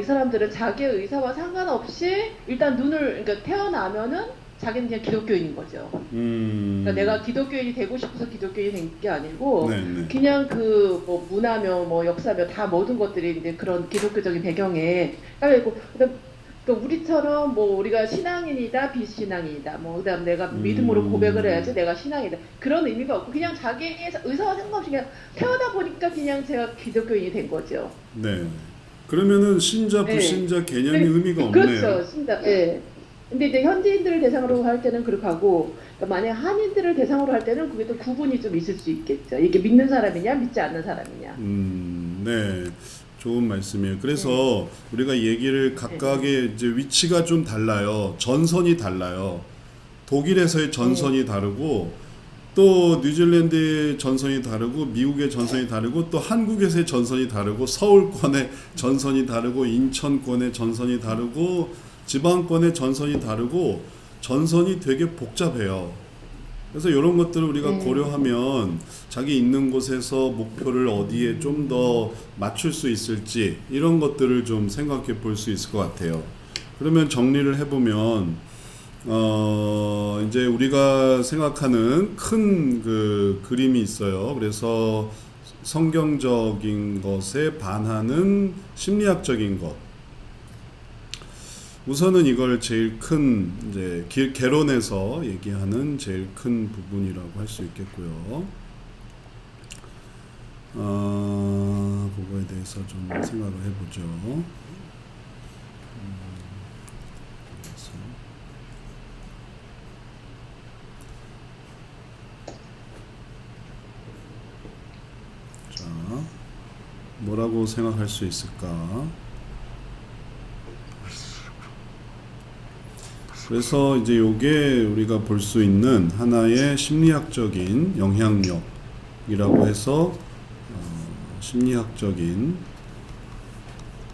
이 사람들은 자기의 의사와 상관없이 일단 그러니까 태어나면은 자기는 그냥 기독교인인 거죠. 그러니까 내가 기독교인이 되고 싶어서 기독교인이 된 게 아니고 그냥 그 뭐 문화며 뭐 역사며 다 모든 것들이 이제 그런 기독교적인 배경에 깔려있고, 그러니까 우리처럼 뭐 우리가 신앙인이다 비신앙인이다 뭐 그다음 내가 믿음으로 고백을 해야지 내가 신앙이다 그런 의미가 없고, 그냥 자기의 의사와 상관없이 그냥 태어나 보니까 그냥 제가 기독교인이 된 거죠. 네. 그러면은 신자 불신자 개념이 의미가 없네요. 그렇죠. 신자. 네. 근데 이제 현지인들을 대상으로 할 때는 그렇게 하고, 그러니까 만약 한인들을 대상으로 할 때는 그게 또 구분이 좀 있을 수 있겠죠. 이게 믿는 사람이냐 믿지 않는 사람이냐. 네. 좋은 말씀이에요. 그래서 우리가 얘기를 각각의 이제 위치가 좀 달라요. 전선이 달라요. 독일에서의 전선이 다르고, 또 뉴질랜드의 전선이 다르고, 미국의 전선이 다르고, 또 한국에서의 전선이 다르고, 서울권의 전선이 다르고, 인천권의 전선이 다르고, 지방권의 전선이 다르고, 전선이 되게 복잡해요. 그래서 이런 것들을 우리가 고려하면 자기 있는 곳에서 목표를 어디에 좀 더 맞출 수 있을지, 이런 것들을 좀 생각해 볼 수 있을 것 같아요. 그러면 정리를 해보면 이제 우리가 생각하는 큰 그 그림이 있어요. 그래서 성경적인 것에 반하는 심리학적인 것. 우선은 이걸 제일 큰 이제 개론에서 얘기하는 제일 큰 부분이라고 할 수 있겠고요. 그거에 대해서 좀 생각을 해보죠. 자, 뭐라고 생각할 수 있을까? 그래서 이제 요게 우리가 볼 수 있는 하나의 심리학적인 영향력이라고 해서 심리학적인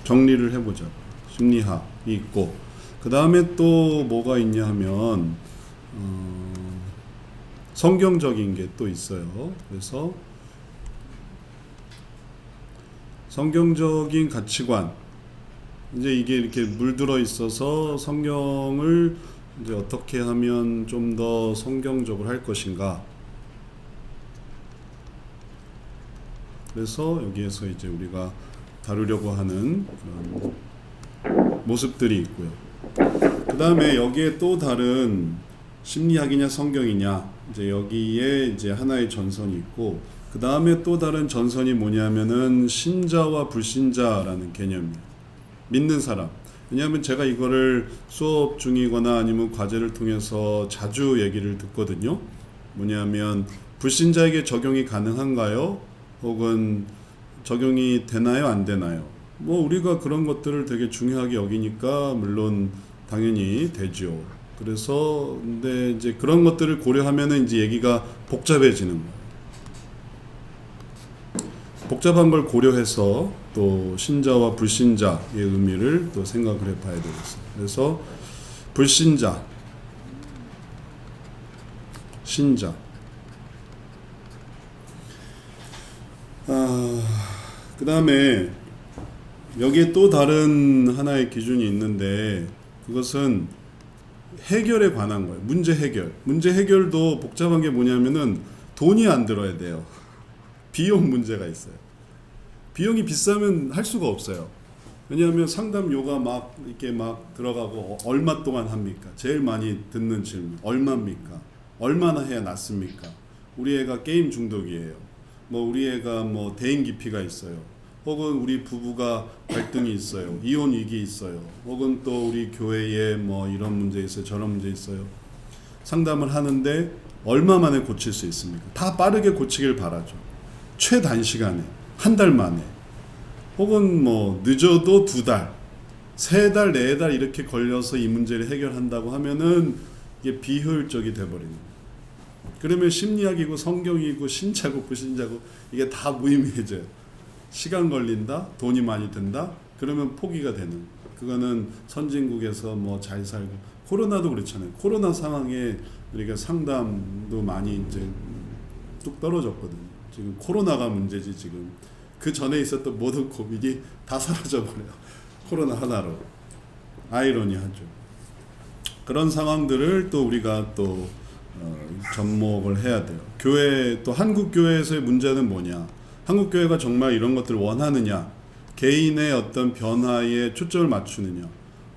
정리를 해보자. 심리학이 있고, 그 다음에 또 뭐가 있냐 하면 성경적인 게 또 있어요. 그래서 성경적인 가치관, 이제 이게 이렇게 물들어 있어서 성경을 이제 어떻게 하면 좀 더 성경적으로 할 것인가. 그래서 여기에서 이제 우리가 다루려고 하는 그런 모습들이 있고요. 그 다음에 여기에 또 다른 심리학이냐 성경이냐, 이제 여기에 이제 하나의 전선이 있고, 그 다음에 또 다른 전선이 뭐냐면은 신자와 불신자라는 개념이에요. 믿는 사람. 왜냐하면 제가 이거를 수업 중이거나 아니면 과제를 통해서 자주 얘기를 듣거든요. 뭐냐면 불신자에게 적용이 가능한가요? 혹은 적용이 되나요? 안 되나요? 뭐 우리가 그런 것들을 되게 중요하게 여기니까 물론 당연히 되죠. 그래서 근데 이제 그런 것들을 고려하면은 이제 얘기가 복잡해지는 거예요. 복잡한 걸 고려해서 또 신자와 불신자의 의미를 또 생각을 해봐야 되겠어요. 그래서 불신자, 신자. 그 다음에 여기에 또 다른 하나의 기준이 있는데, 그것은 해결에 관한 거예요. 문제 해결. 문제 해결도 복잡한 게 뭐냐면은 돈이 안 들어야 돼요. 비용 문제가 있어요. 비용이 비싸면 할 수가 없어요. 왜냐하면 상담료가 막 이렇게 막 들어가고 얼마 동안 합니까? 제일 많이 듣는 질문. 얼마입니까? 얼마나 해야 낫습니까? 우리 애가 게임 중독이에요. 뭐 우리 애가 뭐 대인 기피가 있어요. 혹은 우리 부부가 갈등이 있어요. 이혼 위기 있어요. 혹은 또 우리 교회에 뭐 이런 문제 있어요. 저런 문제 있어요. 상담을 하는데 얼마 만에 고칠 수 있습니까? 다 빠르게 고치길 바라죠. 최단시간에, 한 달 만에. 혹은 뭐 늦어도 2달, 3달, 4달 이렇게 걸려서 이 문제를 해결한다고 하면은 이게 비효율적이 돼버리는 거예요. 그러면 심리학이고 성경이고 신자고 불신자고 이게 다 무의미해져요. 시간 걸린다, 돈이 많이 든다, 그러면 포기가 되는. 그거는 선진국에서 뭐 잘 살고, 코로나도 그렇잖아요. 코로나 상황에 우리가 상담도 많이 이제 뚝 떨어졌거든요. 지금 코로나가 문제지. 지금 그 전에 있었던 모든 고민이 다 사라져 버려요. 코로나 하나로. 아이러니하죠. 그런 상황들을 또 우리가 또 접목을 해야 돼요. 교회, 또 한국 교회에서의 문제는 뭐냐? 한국 교회가 정말 이런 것들을 원하느냐? 개인의 어떤 변화에 초점을 맞추느냐?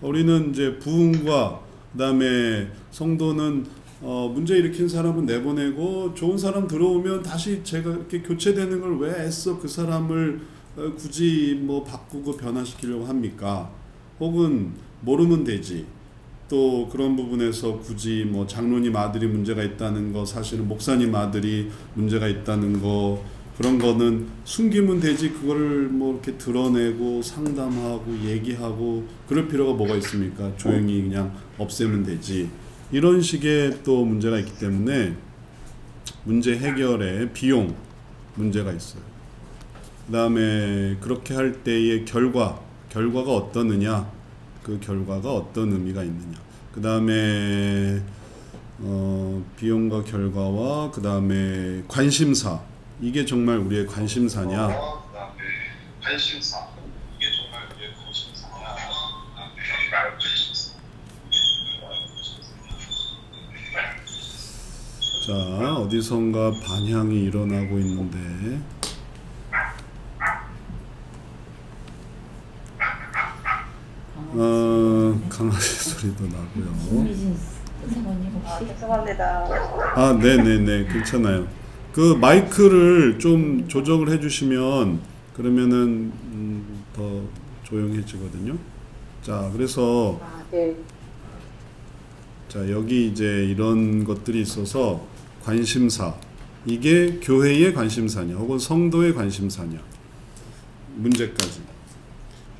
우리는 이제 부흥과 그다음에 성도는 문제 일으킨 사람은 내보내고 좋은 사람 들어오면 다시 제가 이렇게 교체되는 걸 왜 애써 그 사람을 굳이 뭐 바꾸고 변화시키려고 합니까? 혹은 모르면 되지. 또 그런 부분에서 굳이 뭐 장로님 아들이 문제가 있다는 거, 사실은 목사님 아들이 문제가 있다는 거, 그런 거는 숨기면 되지. 그거를 뭐 이렇게 드러내고 상담하고 얘기하고 그럴 필요가 뭐가 있습니까? 조용히 그냥 없애면 되지. 이런 식의 또 문제가 있기 때문에 문제 해결에 비용 문제가 있어요. 그 다음에 그렇게 할 때의 결과가 어떠느냐, 그 결과가 어떤 의미가 있느냐. 그 다음에 비용과 결과와 그 다음에 관심사, 이게 정말 우리의 관심사냐. 자, 어디선가 반향이 일어나고 있는데, 강아지 소리도 나고요. 김미진 사모님 혹시? 죄송합니다. 네네네, 괜찮아요. 그 마이크를 좀 조정을 해주시면 그러면은 더 조용해지거든요. 자, 그래서 네. 자, 여기 이제 이런 것들이 있어서 관심사, 이게 교회의 관심사냐 혹은 성도의 관심사냐, 문제까지.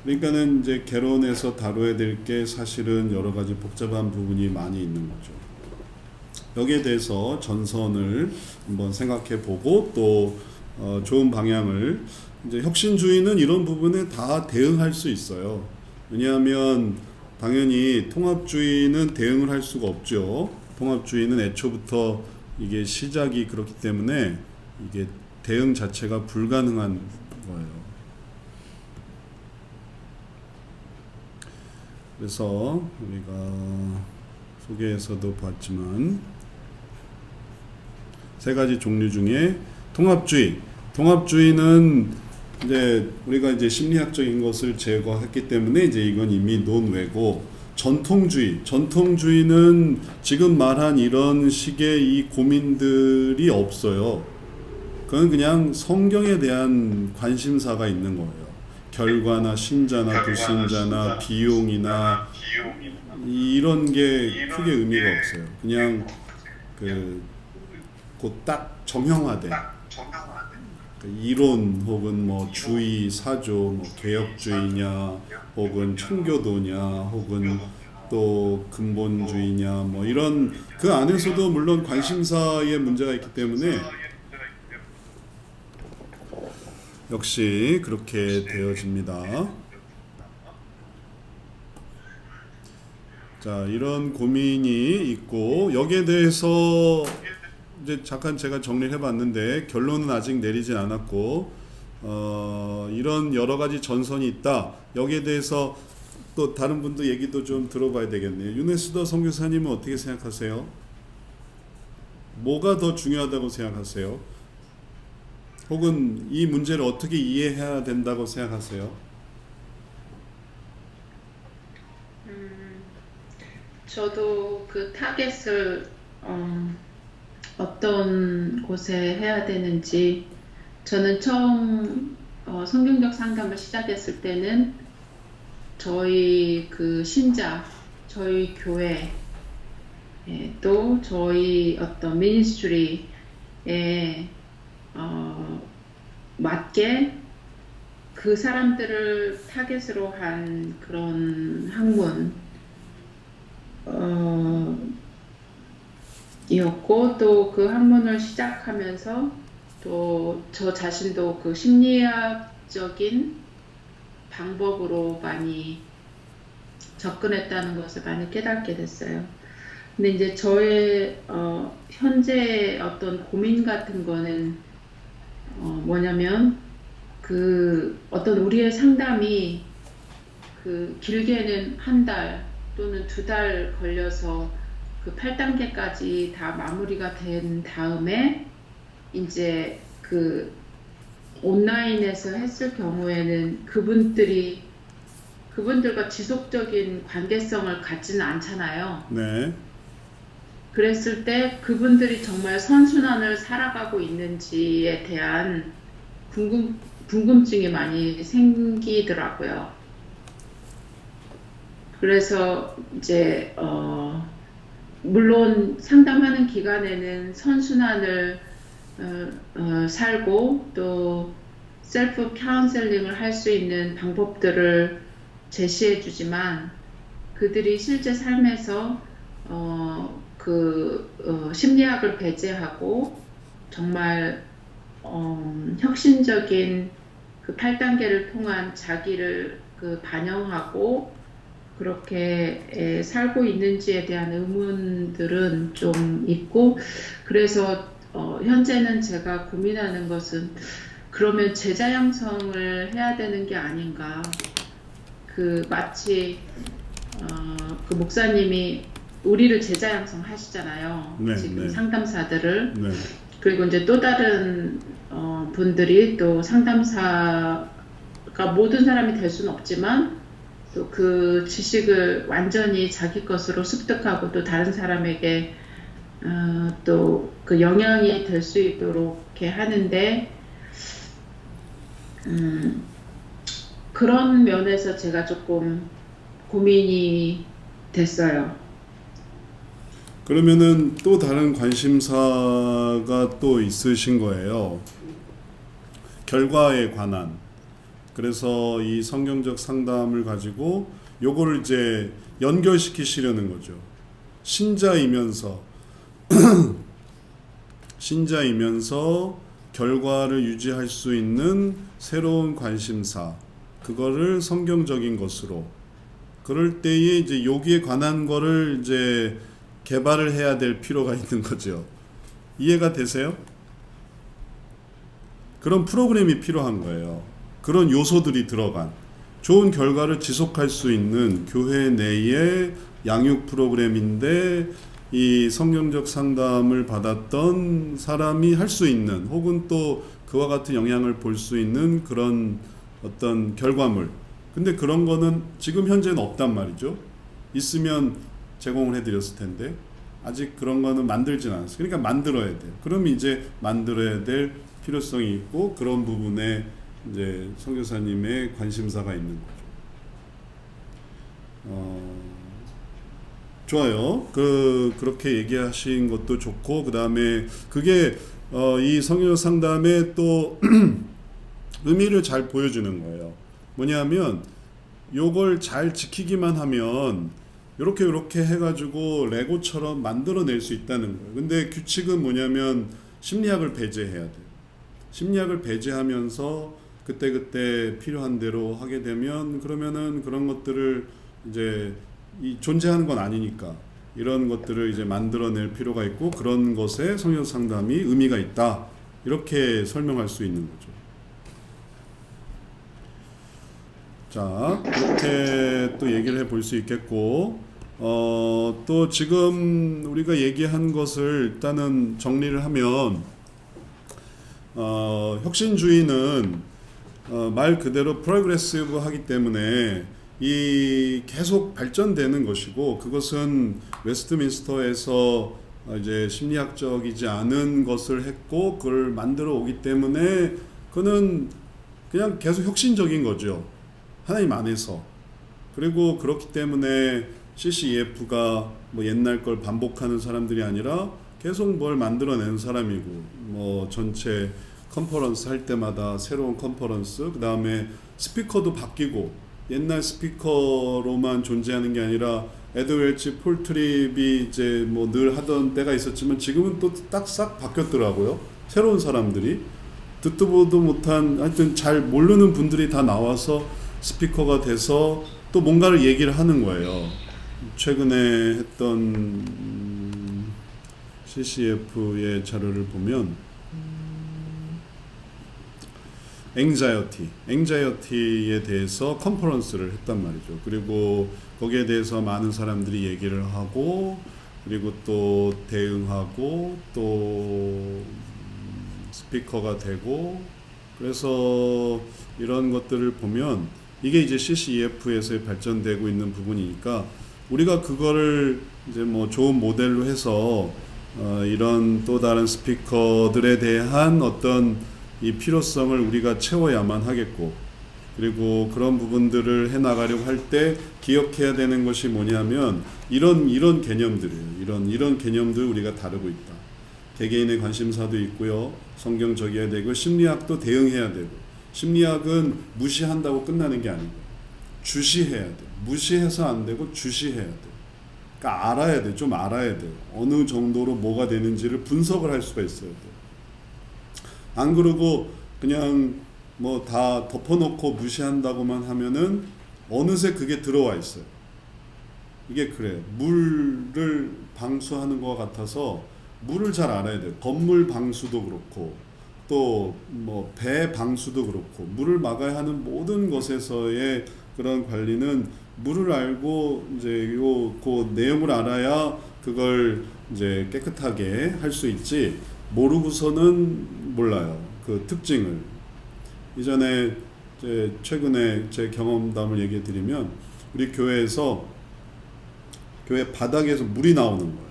그러니까는 이제 개론에서 다뤄야 될 게 사실은 여러 가지 복잡한 부분이 많이 있는 거죠. 여기에 대해서 전선을 한번 생각해 보고 또 좋은 방향을, 이제 혁신주의는 이런 부분에 다 대응할 수 있어요. 왜냐하면 당연히 통합주의는 대응을 할 수가 없죠. 통합주의는 애초부터 이게 시작이 그렇기 때문에 이게 대응 자체가 불가능한 거예요. 그래서 우리가 소개에서도 봤지만 3가지 종류 중에 통합주의는 이제 우리가 이제 심리학적인 것을 제거했기 때문에 이제 이건 이미 논외고, 전통주의는 지금 말한 이런 식의 이 고민들이 없어요. 그건 그냥 성경에 대한 관심사가 있는 거예요. 결과나 신자나 불신자나 비용이나 이런 게 크게 의미가 없어요. 그냥 곧 딱 정형화된 이론 혹은 뭐 주의, 사조, 뭐 개혁주의냐 혹은 청교도냐 혹은 또 근본주의냐 뭐 이런 그 안에서도 물론 관심사의 문제가 있기 때문에 역시 그렇게 되어집니다. 자, 이런 고민이 있고 여기에 대해서 이제 잠깐 제가 정리를 해봤는데 결론은 아직 내리진 않았고 이런 여러 가지 전선이 있다. 여기에 대해서 또 다른 분도 얘기도 좀 들어봐야 되겠네요. 윤혜수도 선교사님은 어떻게 생각하세요? 뭐가 더 중요하다고 생각하세요? 혹은 이 문제를 어떻게 이해해야 된다고 생각하세요? 저도 그 타겟을 어떤 곳에 해야 되는지, 저는 처음 성경적 상담을 시작했을 때는 저희 그 신자, 저희 교회, 또 저희 어떤 미니스트리에 맞게 그 사람들을 타겟으로 한 그런 학문 이었고, 또 그 학문을 시작하면서 또 저 자신도 그 심리학적인 방법으로 많이 접근했다는 것을 많이 깨닫게 됐어요. 근데 이제 저의 현재 어떤 고민 같은 거는 뭐냐면 그 어떤 우리의 상담이 그 길게는 한 달 또는 2달 걸려서 그 8단계까지 다 마무리가 된 다음에 이제 그 온라인에서 했을 경우에는 그분들과 지속적인 관계성을 갖지는 않잖아요. 네. 그랬을 때 그분들이 정말 선순환을 살아가고 있는지에 대한 궁금증이 많이 생기더라고요. 그래서 이제 물론 상담하는 기간에는 선순환을 살고 또 셀프 카운셀링을 할 수 있는 방법들을 제시해 주지만, 그들이 실제 삶에서 심리학을 배제하고 정말 혁신적인 그 8단계를 통한 자기를 반영하고 그렇게 살고 있는지에 대한 의문들은 좀 있고, 그래서 현재는 제가 고민하는 것은 그러면 제자 양성을 해야 되는 게 아닌가. 마치 그 목사님이 우리를 제자 양성 하시잖아요. 네, 지금 네. 상담사들을. 네. 그리고 이제 또 다른 분들이 또 상담사가 모든 사람이 될 수는 없지만 또 그 지식을 완전히 자기 것으로 습득하고 또 다른 사람에게 또 그 영향이 될 수 있도록 이렇게 하는데, 그런 면에서 제가 조금 고민이 됐어요. 그러면은 또 다른 관심사가 또 있으신 거예요. 결과에 관한. 그래서 이 성경적 상담을 가지고 요거를 이제 연결시키시려는 거죠. 신자이면서 결과를 유지할 수 있는 새로운 관심사, 그거를 성경적인 것으로, 그럴 때에 이제 여기에 관한 거를 이제 개발을 해야 될 필요가 있는 거죠. 이해가 되세요? 그런 프로그램이 필요한 거예요. 그런 요소들이 들어간 좋은 결과를 지속할 수 있는 교회 내의 양육 프로그램인데, 이 성경적 상담을 받았던 사람이 할 수 있는, 혹은 또 그와 같은 영향을 볼 수 있는 그런 어떤 결과물. 근데 그런 거는 지금 현재는 없단 말이죠. 있으면 제공을 해드렸을 텐데 아직 그런 거는 만들진 않았어요. 그러니까 만들어야 돼요. 그럼 이제 만들어야 될 필요성이 있고 그런 부분에 이제 선교사님의 관심사가 있는 거죠. 좋아요. 그렇게 얘기하신 것도 좋고, 그 다음에 그게 이 성교 상담의 또 의미를 잘 보여주는 거예요. 뭐냐면 요걸 잘 지키기만 하면 요렇게 해가지고 레고처럼 만들어낼 수 있다는 거예요. 근데 규칙은 뭐냐면 심리학을 배제해야 돼요. 심리학을 배제하면서 그때그때 필요한 대로 하게 되면 그러면은 그런 것들을 이제 존재하는 건 아니니까 이런 것들을 이제 만들어낼 필요가 있고 그런 것에 성경 상담이 의미가 있다. 이렇게 설명할 수 있는 거죠. 자, 그렇게 또 얘기를 해볼 수 있겠고, 또 지금 우리가 얘기한 것을 일단은 정리를 하면, 혁신주의는 말 그대로 프로그레시브 하기 때문에 이 계속 발전되는 것이고, 그것은 웨스트민스터에서 이제 심리학적이지 않은 것을 했고 그걸 만들어 오기 때문에 그는 그냥 계속 혁신적인 거죠. 하나님 안에서. 그리고 그렇기 때문에 CCEF가 뭐 옛날 걸 반복하는 사람들이 아니라 계속 뭘 만들어내는 사람이고, 뭐 전체 컨퍼런스 할 때마다 새로운 컨퍼런스, 그 다음에 스피커도 바뀌고, 옛날 스피커로만 존재하는 게 아니라 에드 웰치, 폴 트립이 이제 뭐 늘 하던 때가 있었지만 지금은 또 딱 싹 바뀌었더라고요. 새로운 사람들이 듣도 보도 못한, 하여튼 잘 모르는 분들이 다 나와서 스피커가 돼서 또 뭔가를 얘기를 하는 거예요. 최근에 했던 CCF의 자료를 보면 앵자이어티에 대해서 컨퍼런스를 했단 말이죠. 그리고 거기에 대해서 많은 사람들이 얘기를 하고, 그리고 또 대응하고, 또 스피커가 되고, 그래서 이런 것들을 보면 이게 이제 CCEF에서 발전되고 있는 부분이니까 우리가 그거를 이제 뭐 좋은 모델로 해서 이런 또 다른 스피커들에 대한 어떤 이 필요성을 우리가 채워야만 하겠고, 그리고 그런 부분들을 해나가려고 할 때 기억해야 되는 것이 뭐냐면 이런 개념들이에요. 이런 개념들 우리가 다루고 있다. 개개인의 관심사도 있고요. 성경적이어야 되고 심리학도 대응해야 되고, 심리학은 무시한다고 끝나는 게 아니고 주시해야 돼. 무시해서 안 되고 주시해야 돼. 그러니까 알아야 돼. 좀 알아야 돼. 어느 정도로 뭐가 되는지를 분석을 할 수가 있어야 돼. 안 그러고 그냥 뭐 다 덮어놓고 무시한다고만 하면은 어느새 그게 들어와 있어요. 이게 그래요. 물을 방수하는 것 같아서 물을 잘 알아야 돼요. 건물 방수도 그렇고 또 뭐 배 방수도 그렇고 물을 막아야 하는 모든 것에서의 그런 관리는 물을 알고 이제 그 내용을 알아야 그걸 이제 깨끗하게 할 수 있지, 모르고서는 몰라요. 그 특징을. 이전에 최근에 제 경험담을 얘기해 드리면 우리 교회 바닥에서 물이 나오는 거예요.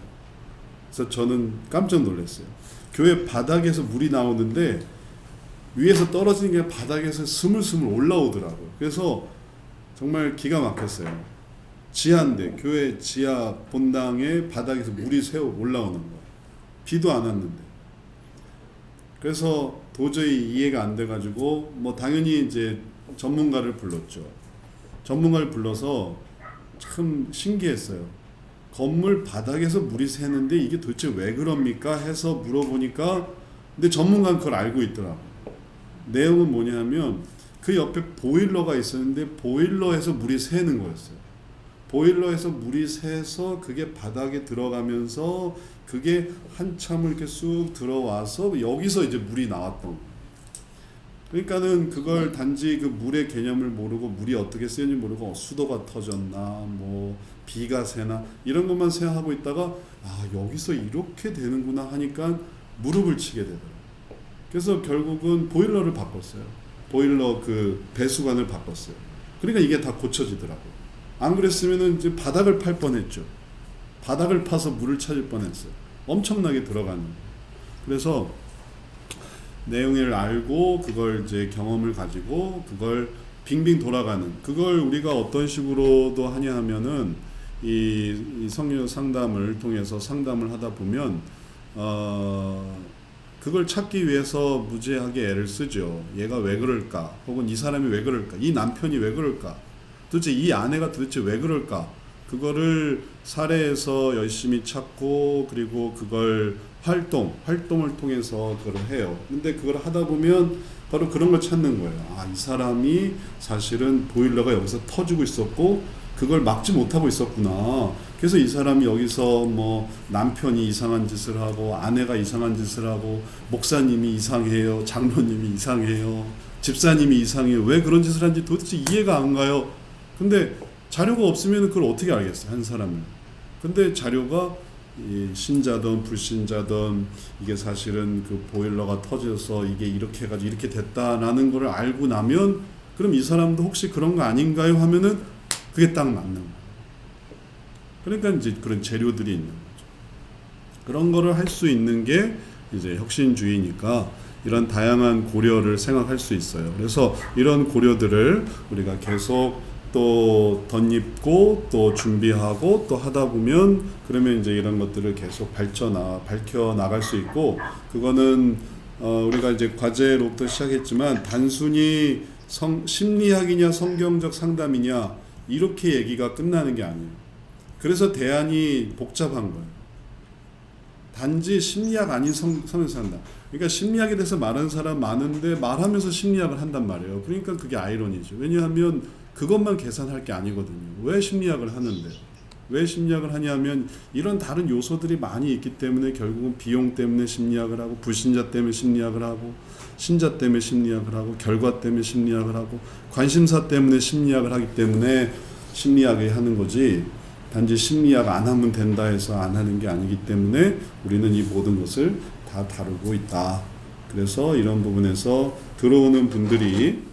그래서 저는 깜짝 놀랐어요. 교회 바닥에서 물이 나오는데 위에서 떨어지는 게 바닥에서 스물스물 올라오더라고요. 그래서 정말 기가 막혔어요. 지하인데, 교회 지하 본당에 바닥에서 물이 새어 올라오는 거예요. 비도 안 왔는데. 그래서 도저히 이해가 안 돼가지고 뭐 당연히 이제 전문가를 불렀죠. 전문가를 불러서 참 신기했어요. 건물 바닥에서 물이 새는데 이게 도대체 왜 그럽니까? 해서 물어보니까, 근데 전문가는 그걸 알고 있더라고요. 내용은 뭐냐면 그 옆에 보일러가 있었는데 보일러에서 물이 새는 거였어요. 보일러에서 물이 새서 그게 바닥에 들어가면서 그게 한참을 이렇게 쑥 들어와서 여기서 이제 물이 나왔던 거예요. 그러니까는 그걸 단지 그 물의 개념을 모르고 물이 어떻게 쓰는지 모르고 수도가 터졌나 뭐 비가 새나 이런 것만 생각하고 있다가 여기서 이렇게 되는구나 하니까 무릎을 치게 되더라고요. 그래서 결국은 보일러를 바꿨어요. 보일러 그 배수관을 바꿨어요. 그러니까 이게 다 고쳐지더라고요. 안 그랬으면은 이제 바닥을 팔 뻔했죠. 바닥을 파서 물을 찾을 뻔했어요. 엄청나게 들어가는. 그래서 내용을 알고 그걸 이제 경험을 가지고 그걸 빙빙 돌아가는, 그걸 우리가 어떤 식으로도 하냐 하면은 이 성령 상담을 통해서 상담을 하다 보면 그걸 찾기 위해서 무지하게 애를 쓰죠. 얘가 왜 그럴까? 혹은 이 사람이 왜 그럴까? 이 남편이 왜 그럴까? 도대체 이 아내가 도대체 왜 그럴까? 그거를 사례에서 열심히 찾고, 그리고 그걸 활동을 통해서 그걸 해요. 근데 그걸 하다 보면 바로 그런 걸 찾는 거예요. 아, 이 사람이 사실은 보일러가 여기서 터지고 있었고 그걸 막지 못하고 있었구나. 그래서 이 사람이 여기서 뭐 남편이 이상한 짓을 하고 아내가 이상한 짓을 하고 목사님이 이상해요, 장로님이 이상해요, 집사님이 이상해요. 왜 그런 짓을 하는지 도대체 이해가 안 가요. 근데 자료가 없으면 그걸 어떻게 알겠어요, 한 사람을. 근데 자료가 이 신자든 불신자든 이게 사실은 그 보일러가 터져서 이게 이렇게 해가지고 이렇게 됐다라는 걸 알고 나면, 그럼 이 사람도 혹시 그런 거 아닌가요 하면은 그게 딱 맞는 거예요. 그러니까 이제 그런 재료들이 있는 거죠. 그런 거를 할 수 있는 게 이제 혁신주의니까 이런 다양한 고려를 생각할 수 있어요. 그래서 이런 고려들을 우리가 계속 또 덧입고 또 준비하고 또 하다 보면, 그러면 이제 이런 것들을 계속 밝혀 나갈 수 있고, 그거는 우리가 이제 과제로부터 시작했지만 단순히 심리학이냐 성경적 상담이냐 이렇게 얘기가 끝나는 게 아니에요. 그래서 대안이 복잡한 거예요. 단지 심리학 아닌 성경 상담. 그러니까 심리학에 대해서 말하는 사람 많은데 말하면서 심리학을 한단 말이에요. 그러니까 그게 아이러니죠. 왜냐하면 그것만 계산할 게 아니거든요. 왜 심리학을 하는데? 왜 심리학을 하냐면 이런 다른 요소들이 많이 있기 때문에 결국은 비용 때문에 심리학을 하고, 불신자 때문에 심리학을 하고, 신자 때문에 심리학을 하고, 결과 때문에 심리학을 하고, 관심사 때문에 심리학을 하기 때문에 심리학을 하는 거지, 단지 심리학 안 하면 된다 해서 안 하는 게 아니기 때문에 우리는 이 모든 것을 다 다루고 있다. 그래서 이런 부분에서 들어오는 분들이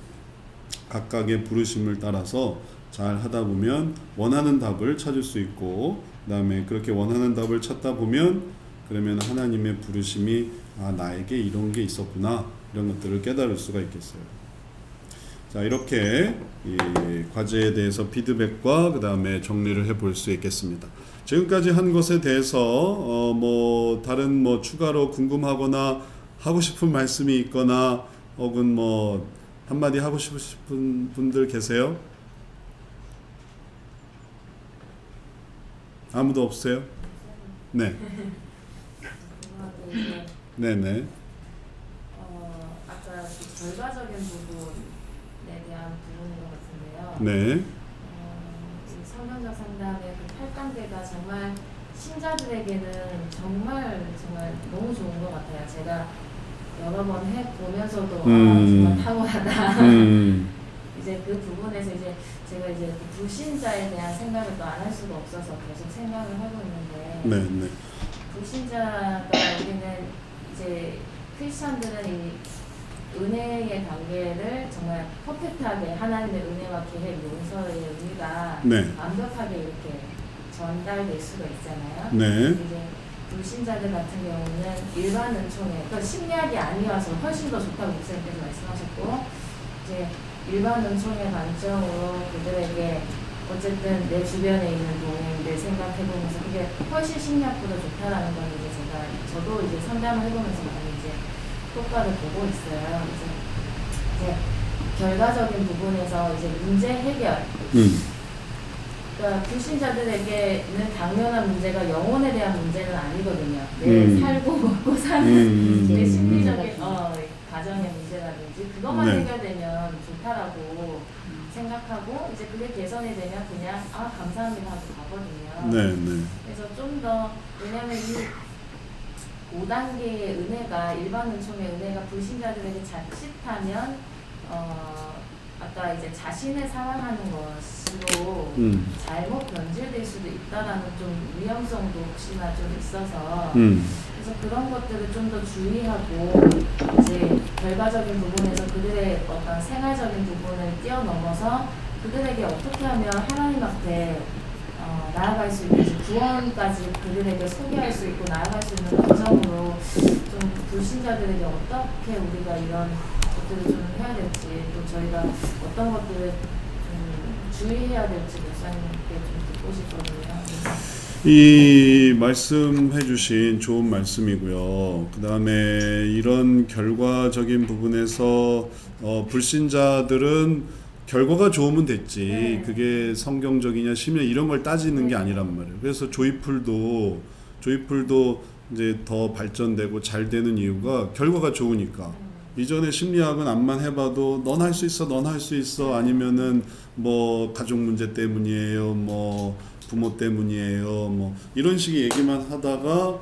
각각의 부르심을 따라서 잘 하다 보면 원하는 답을 찾을 수 있고, 그 다음에 그렇게 원하는 답을 찾다 보면 그러면 하나님의 부르심이 나에게 이런 게 있었구나, 이런 것들을 깨달을 수가 있겠어요. 자, 이렇게 이 과제에 대해서 피드백과 그 다음에 정리를 해볼 수 있겠습니다. 지금까지 한 것에 대해서 뭐 다른 뭐 추가로 궁금하거나 하고 싶은 말씀이 있거나 혹은 뭐 한마디 하고 싶은 분들 계세요? 아무도 없어요? 네. 네네. 아까 그 결과적인 부분에 대한 부분인 것 같은데요. 네. 이 성경적 상담의 그 8단계가 정말 신자들에게는 정말 너무 좋은 것 같아요. 제가 여러 번 해보면서도 정말 탁월하다. 이제 그 부분에서 이제 제가 이제 그 불신자에 대한 생각을 또 안 할 수가 없어서 계속 생각을 하고 있는데, 네. 불신자가 우리는 이제 크리스천들은 이 은혜의 단계를 정말 퍼펙트하게 하나님의 은혜와 계획 용서의 의미가 네. 완벽하게 이렇게 전달될 수가 있잖아요. 네. 이제 불신자들 같은 경우는 일반 은총에, 그러니까 심리학이 아니어서 훨씬 더 좋다고 목사님께서 말씀하셨고, 이제 일반 은총의 관점으로 그들에게 어쨌든 내 주변에 있는 동행들 생각해보면서 그게 훨씬 심리학보다 좋다라는 건 이제 저도 이제 상담을 해보면서 많이 이제 효과를 보고 있어요. 그래서 이제 결과적인 부분에서 이제 문제 해결. 그러니까 불신자들에게는 당면한 문제가 영혼에 대한 문제는 아니거든요. 내 살고 먹고 사는 내 심리적인 가정의 문제라든지 그것만 네. 해결되면 좋다라고 생각하고, 이제 그게 개선이 되면 그냥 감사합니다 하고 가거든요. 네. 그래서 좀 더, 왜냐면 이 5단계의 은혜가, 일반 은총의 은혜가 불신자들에게 자칫하면 아까 이제 자신을 사랑하는 것으로 잘못 변질될 수도 있다라는 좀 위험성도 혹시나 좀 있어서, 그래서 그런 것들을 좀 더 주의하고 이제 결과적인 부분에서 그들의 어떤 생활적인 부분을 뛰어넘어서 그들에게 어떻게 하면 하나님 앞에 나아갈 수 있는지 구원까지 그들에게 소개할 수 있고 나아갈 수 있는 과정으로 좀 불신자들에게 어떻게 우리가 이런 것들을 좀 해야 될지 또 저희가 어떤 것들을 좀 주의해야 될지 목사님께 좀 듣고 싶거든요. 이 말씀해 주신 좋은 말씀이고요. 그 다음에 이런 결과적인 부분에서 불신자들은 결과가 좋으면 됐지. 네. 그게 성경적이냐 심냐 이런 걸 따지는 게 아니란 말이에요. 그래서 조이풀도 이제 더 발전되고 잘 되는 이유가 결과가 좋으니까. 이전에 심리학은 암만 해봐도 넌 할 수 있어, 넌 할 수 있어, 아니면은 뭐 가족 문제 때문이에요, 뭐 부모 때문이에요, 뭐 이런 식의 얘기만 하다가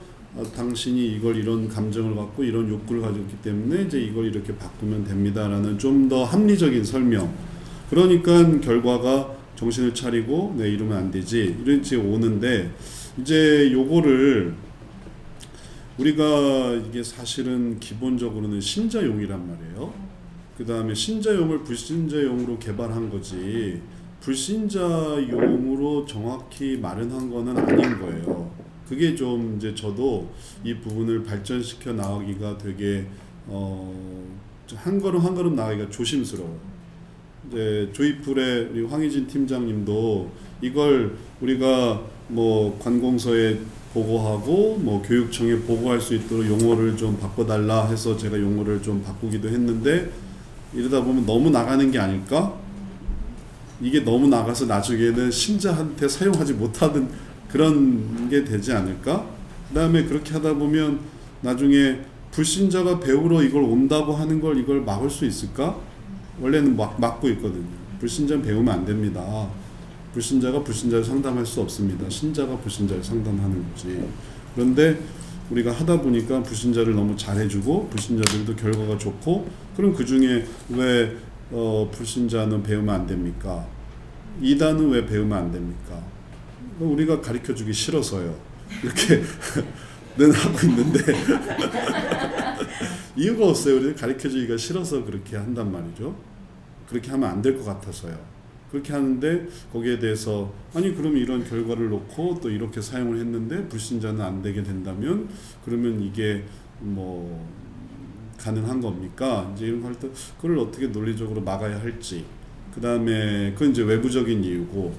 당신이 이걸 이런 감정을 갖고 이런 욕구를 가졌기 때문에 이제 이걸 이렇게 바꾸면 됩니다라는 좀 더 합리적인 설명. 그러니까 결과가 정신을 차리고 네 이러면 안 되지 이렇게 오는데 이제 요거를 우리가 이게 사실은 기본적으로는 신자용이란 말이에요. 그 다음에 신자용을 불신자용으로 개발한 거지 불신자용으로 정확히 마련한 거는 아닌 거예요. 그게 좀 이제 저도 이 부분을 발전시켜 나가기가 되게 한 걸음 한 걸음 나가기가 조심스러워요. 이제 조이풀의 우리 황희진 팀장님도 이걸 우리가 뭐 관공서에 보고하고 뭐 교육청에 보고할 수 있도록 용어를 좀 바꿔달라 해서 제가 용어를 좀 바꾸기도 했는데 이러다 보면 너무 나가는 게 아닐까? 이게 너무 나가서 나중에는 신자한테 사용하지 못하는 그런 게 되지 않을까? 그 다음에 그렇게 하다 보면 나중에 불신자가 배우러 이걸 온다고 하는 걸 이걸 막을 수 있을까? 원래는 막고 있거든요. 불신자는 배우면 안 됩니다. 불신자가 불신자를 상담할 수 없습니다. 신자가 불신자를 상담하는 거지. 그런데 우리가 하다 보니까 불신자를 너무 잘해주고 불신자들도 결과가 좋고 그럼 그 중에 왜 불신자는 배우면 안 됩니까? 이단은 왜 배우면 안 됩니까? 우리가 가르쳐주기 싫어서요. 이렇게 는 하고 있는데 이유가 없어요. 우리는 가르쳐주기가 싫어서 그렇게 한단 말이죠. 그렇게 하면 안 될 것 같아서요. 그렇게 하는데 거기에 대해서 아니 그럼 이런 결과를 놓고 또 이렇게 사용을 했는데 불신자는 안 되게 된다면 그러면 이게 뭐 가능한 겁니까? 이제 이런 거 할 때 그걸 어떻게 논리적으로 막아야 할지. 그 다음에 그건 이제 외부적인 이유고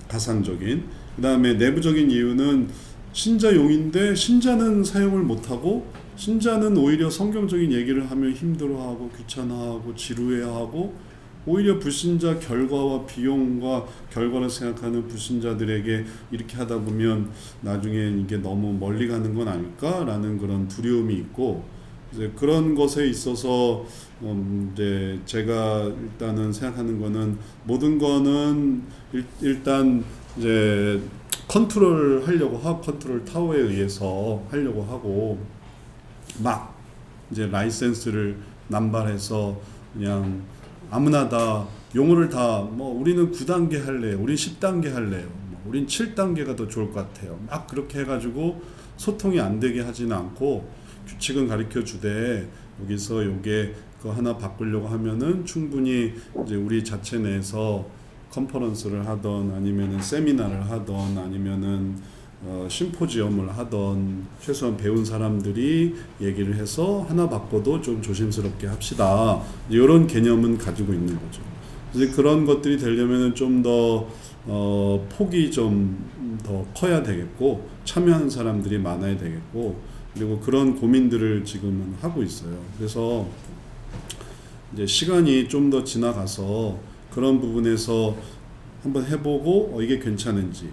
가상적인. 그 다음에 내부적인 이유는 신자용인데 신자는 사용을 못하고 신자는 오히려 성경적인 얘기를 하면 힘들어하고 귀찮아하고 지루해하고 오히려 불신자 결과와 비용과 결과를 생각하는 불신자들에게 이렇게 하다 보면 나중에 이게 너무 멀리 가는 건 아닐까라는 그런 두려움이 있고 이제 그런 것에 있어서 이제 제가 일단은 생각하는 거는 모든 거는 일단 이제 컨트롤 하려고 하고 컨트롤 타워에 의해서 하려고 하고 막 이제 라이센스를 남발해서 그냥 아무나 다 용어를 다 뭐 우리는 9단계 할래요. 우린 10단계 할래요. 우린 7단계가 더 좋을 것 같아요. 막 그렇게 해가지고 소통이 안 되게 하지는 않고 규칙은 가르쳐 주되 여기서 요게 그거 하나 바꾸려고 하면은 충분히 이제 우리 자체 내에서 컨퍼런스를 하던 아니면은 세미나를 하던 아니면은 심포지엄을 하던 최소한 배운 사람들이 얘기를 해서 하나 바꿔도 좀 조심스럽게 합시다. 이런 개념은 가지고 있는 거죠. 그래서 그런 것들이 되려면 좀 더 폭이 좀 더 커야 되겠고 참여하는 사람들이 많아야 되겠고 그리고 그런 고민들을 지금은 하고 있어요. 그래서 이제 시간이 좀 더 지나가서 그런 부분에서 한번 해보고 이게 괜찮은지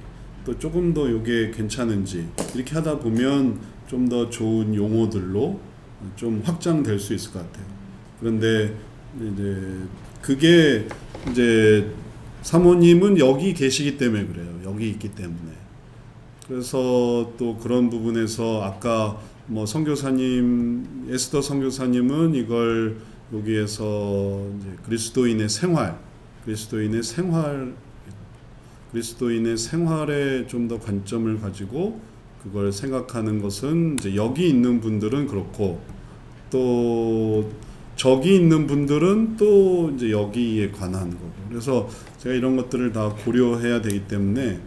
또 조금 더 이게 괜찮은지 이렇게 하다 보면 좀 더 좋은 용어들로 좀 확장될 수 있을 것 같아요. 그런데 이제 그게 이제 사모님은 여기 계시기 때문에 그래요. 여기 있기 때문에. 그래서 또 그런 부분에서 아까 뭐 선교사님 에스더 선교사님은 이걸 여기에서 이제 그리스도인의 생활에 좀 더 관점을 가지고 그걸 생각하는 것은 이제 여기 있는 분들은 그렇고 또 저기 있는 분들은 또 이제 여기에 관한 거고. 그래서 제가 이런 것들을 다 고려해야 되기 때문에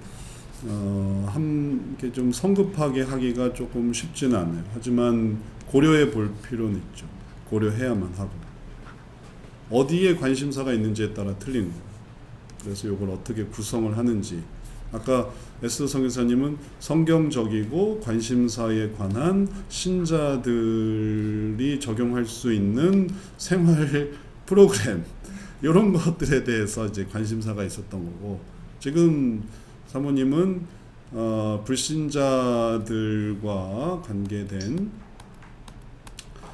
이렇게 좀 성급하게 하기가 조금 쉽지는 않아요. 하지만 고려해 볼 필요는 있죠. 고려해야만 하고. 어디에 관심사가 있는지에 따라 틀린 거예요. 그래서 이걸 어떻게 구성을 하는지. 아까 에스더 선교사님은 성경적이고 관심사에 관한 신자들이 적용할 수 있는 생활 프로그램 이런 것들에 대해서 이제 관심사가 있었던 거고, 지금 사모님은 불신자들과 관계된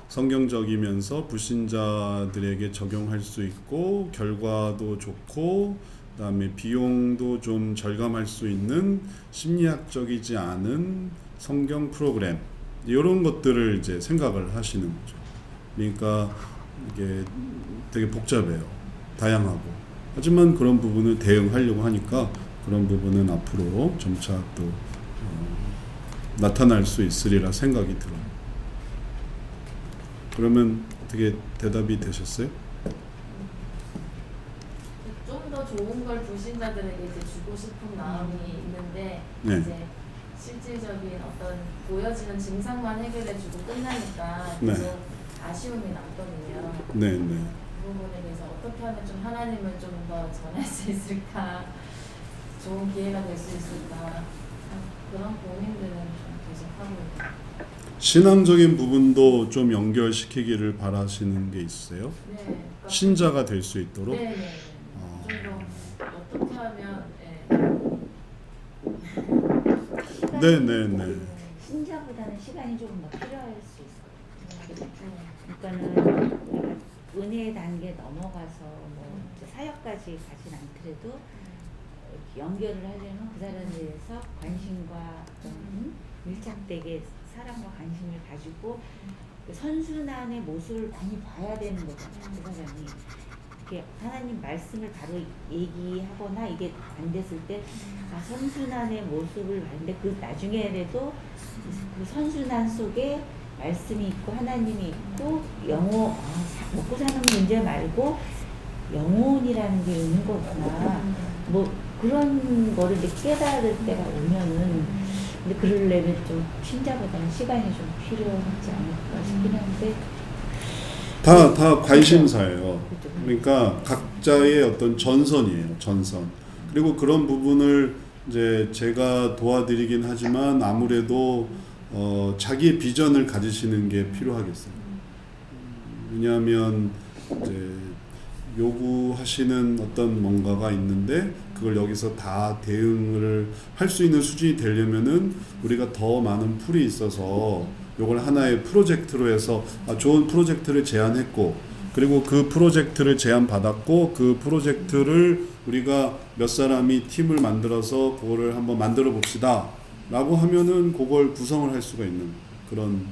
성경적이면서 불신자들에게 적용할 수 있고 결과도 좋고 그다음에 비용도 좀 절감할 수 있는 심리학적이지 않은 성경 프로그램 이런 것들을 이제 생각을 하시는 거죠. 그러니까 이게 되게 복잡해요. 다양하고. 하지만 그런 부분을 대응하려고 하니까 그런 부분은 앞으로 점차 또 나타날 수 있으리라 생각이 들어요. 그러면 어떻게 대답이 되셨어요? 좀 더 좋은 걸 불신자들에게 이제 주고 싶은 마음이 있는데 네. 이제 실질적인 어떤 보여지는 증상만 해결해주고 끝나니까 네. 계속 아쉬움이 남거든요. 네, 네. 그 부분에 대해서 어떻게 하면 좀 하나님을 좀 더 전할 수 있을까, 좋은 기회가 될 수 있을까, 그런 고민들은 좀 계속 하고 있어요. 신앙적인 부분도 좀 연결시키기를 바라시는 게 있어요? 네. 그러니까 신자가 될 수 있도록? 네네. 좀 더 어떻게 하면 네네네. 신자보다는 시간이 조금 더 필요할 수 있어요. 그러니까는 내가 은혜의 단계 넘어가서 뭐 사역까지 가진 않더라도 연결을 하려면 그 사람에 대해서 관심과 밀착되게 사랑과 관심을 가지고 그 선순환의 모습을 많이 봐야 되는 거잖아요. 그 사람이 이렇게 하나님 말씀을 바로 얘기하거나 이게 안 됐을 때 선순환의 모습을 봤는데 그 나중에라도 그 선순환 속에 말씀이 있고 하나님이 있고 먹고 사는 문제 말고 영혼이라는 게 있는 거구나. 뭐 그런 거를 이제 깨달을 때가 오면은 근데 그러려면 좀 신자보다는 시간이 좀 필요하지 않을까 싶긴 한데 다 관심사예요. 그러니까 각자의 어떤 전선이에요. 전선. 그리고 그런 부분을 이제 제가 도와드리긴 하지만 아무래도 자기의 비전을 가지시는 게 필요하겠어요. 왜냐하면 이제 요구하시는 어떤 뭔가가 있는데 그걸 여기서 다 대응을 할 수 있는 수준이 되려면은 우리가 더 많은 풀이 있어서 요걸 하나의 프로젝트로 해서 좋은 프로젝트를 제안했고 그리고 그 프로젝트를 제안받았고 그 프로젝트를 우리가 몇 사람이 팀을 만들어서 그거를 한번 만들어 봅시다 라고 하면은 그걸 구성을 할 수가 있는 그런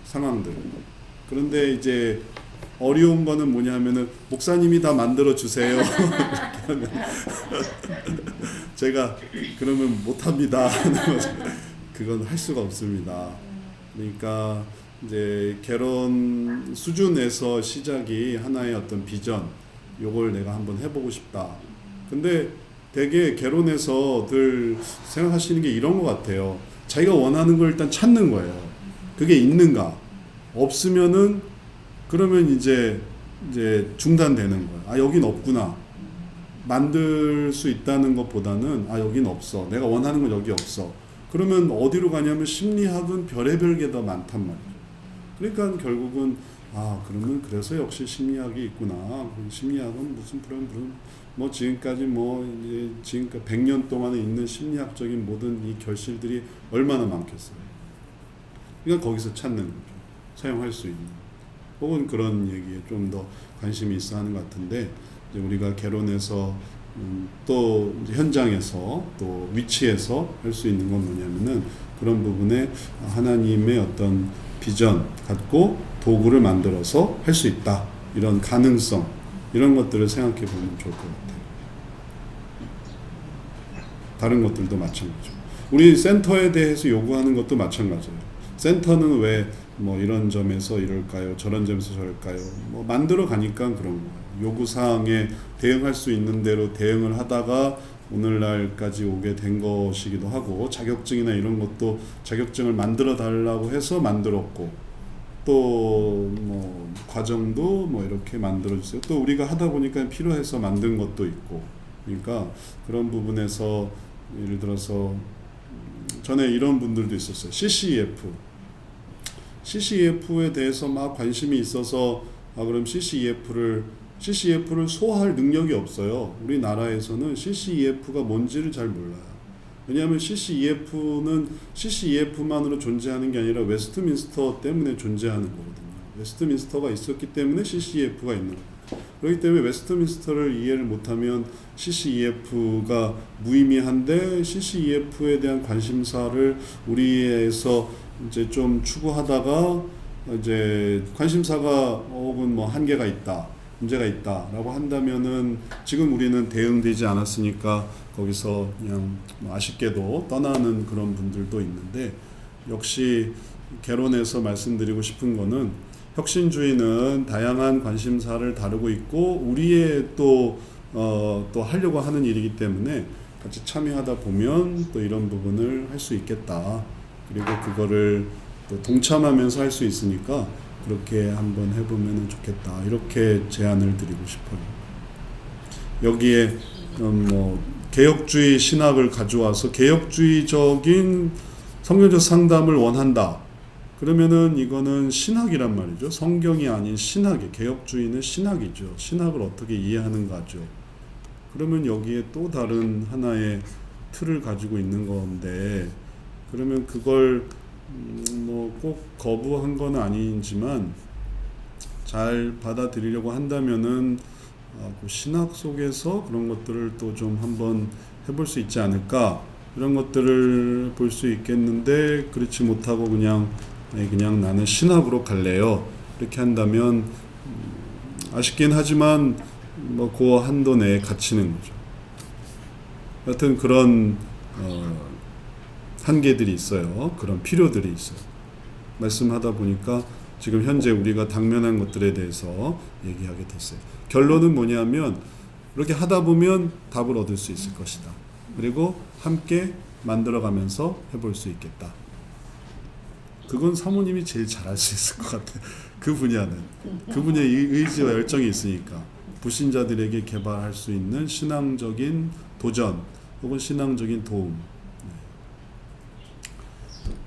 상황들. 그런데 이제 어려운 거는 뭐냐 하면은 목사님이 다 만들어 주세요. 제가 그러면 못합니다. 그건 할 수가 없습니다. 그러니까 이제 결혼 수준에서 시작이 하나의 어떤 비전, 요걸 내가 한번 해보고 싶다. 근데 되게 결혼해서 늘 생각하시는 게 이런 것 같아요. 자기가 원하는 걸 일단 찾는 거예요. 그게 있는가? 없으면은 그러면 이제 중단되는 거예요. 여긴 없구나. 만들 수 있다는 것보다는 여긴 없어. 내가 원하는 건 여기 없어. 그러면 어디로 가냐면 심리학은 별의별 게 더 많단 말이죠. 그러니까 결국은 그러면 그래서 역시 심리학이 있구나. 심리학은 무슨 뭐 지금까지 지금까지 100년 동안에 있는 심리학적인 모든 이 결실들이 얼마나 많겠어요. 그러니까 거기서 찾는 거죠. 사용할 수 있는. 혹은 그런 얘기에 좀 더 관심이 있어 하는 것 같은데 이제 우리가 결혼해서 또 이제 현장에서 또 위치에서 할 수 있는 건 뭐냐면은 그런 부분에 하나님의 어떤 비전 갖고 도구를 만들어서 할 수 있다. 이런 가능성 이런 것들을 생각해 보면 좋을 것 같아요. 다른 것들도 마찬가지죠. 우리 센터에 대해서 요구하는 것도 마찬가지예요. 센터는 왜 뭐 이런 점에서 이럴까요? 저런 점에서 저럴까요? 뭐 만들어 가니까 그런 거예요. 요구 사항에 대응할 수 있는 대로 대응을 하다가 오늘날까지 오게 된 것이기도 하고, 자격증이나 이런 것도 자격증을 만들어 달라고 해서 만들었고, 또 뭐 과정도 뭐 이렇게 만들어 주세요. 또 우리가 하다 보니까 필요해서 만든 것도 있고, 그러니까 그런 부분에서 예를 들어서 전에 이런 분들도 있었어요. CCEF에 대해서 막 관심이 있어서 그럼 CCEF를 소화할 능력이 없어요. 우리나라에서는 CCEF가 뭔지를 잘 몰라요. 왜냐하면 CCEF는 CCEF만으로 존재하는 게 아니라 웨스트민스터 때문에 존재하는 거거든요. 웨스트민스터가 있었기 때문에 CCEF가 있는 거예요. 그렇기 때문에 웨스트민스터를 이해를 못하면 CCEF가 무의미한데, CCEF에 대한 관심사를 우리에서 이제 좀 추구하다가 이제 관심사가 혹은 뭐 한계가 있다, 문제가 있다라고 한다면은, 지금 우리는 대응되지 않았으니까 거기서 그냥 아쉽게도 떠나는 그런 분들도 있는데, 역시 개론에서 말씀드리고 싶은 거는, 혁신주의는 다양한 관심사를 다루고 있고 우리의 또 하려고 하는 일이기 때문에 같이 참여하다 보면 또 이런 부분을 할 수 있겠다. 그리고 그거를 또 동참하면서 할 수 있으니까 그렇게 한번 해보면 좋겠다. 이렇게 제안을 드리고 싶어요. 여기에 뭐 개혁주의 신학을 가져와서 개혁주의적인 성경적 상담을 원한다. 그러면은 이거는 신학이란 말이죠. 성경이 아닌 신학이, 개혁주의는 신학이죠. 신학을 어떻게 이해하는가죠. 그러면 여기에 또 다른 하나의 틀을 가지고 있는 건데, 그러면 그걸 뭐 꼭 거부한 건 아니지만 잘 받아들이려고 한다면은 그 신학 속에서 그런 것들을 또 좀 한번 해볼 수 있지 않을까, 이런 것들을 볼 수 있겠는데, 그렇지 못하고 그냥 나는 신학으로 갈래요, 이렇게 한다면 아쉽긴 하지만 뭐 그 한도 내에 갇히는 거죠. 여튼 그런 한계들이 있어요. 그런 필요들이 있어요. 말씀하다 보니까 지금 현재 우리가 당면한 것들에 대해서 얘기하게 됐어요. 결론은 뭐냐면, 이렇게 하다 보면 답을 얻을 수 있을 것이다. 그리고 함께 만들어가면서 해볼 수 있겠다. 그건 사모님이 제일 잘할 수 있을 것 같아요. 그 분야는. 그분의 의지와 열정이 있으니까. 불신자들에게 개발할 수 있는 신앙적인 도전 혹은 신앙적인 도움.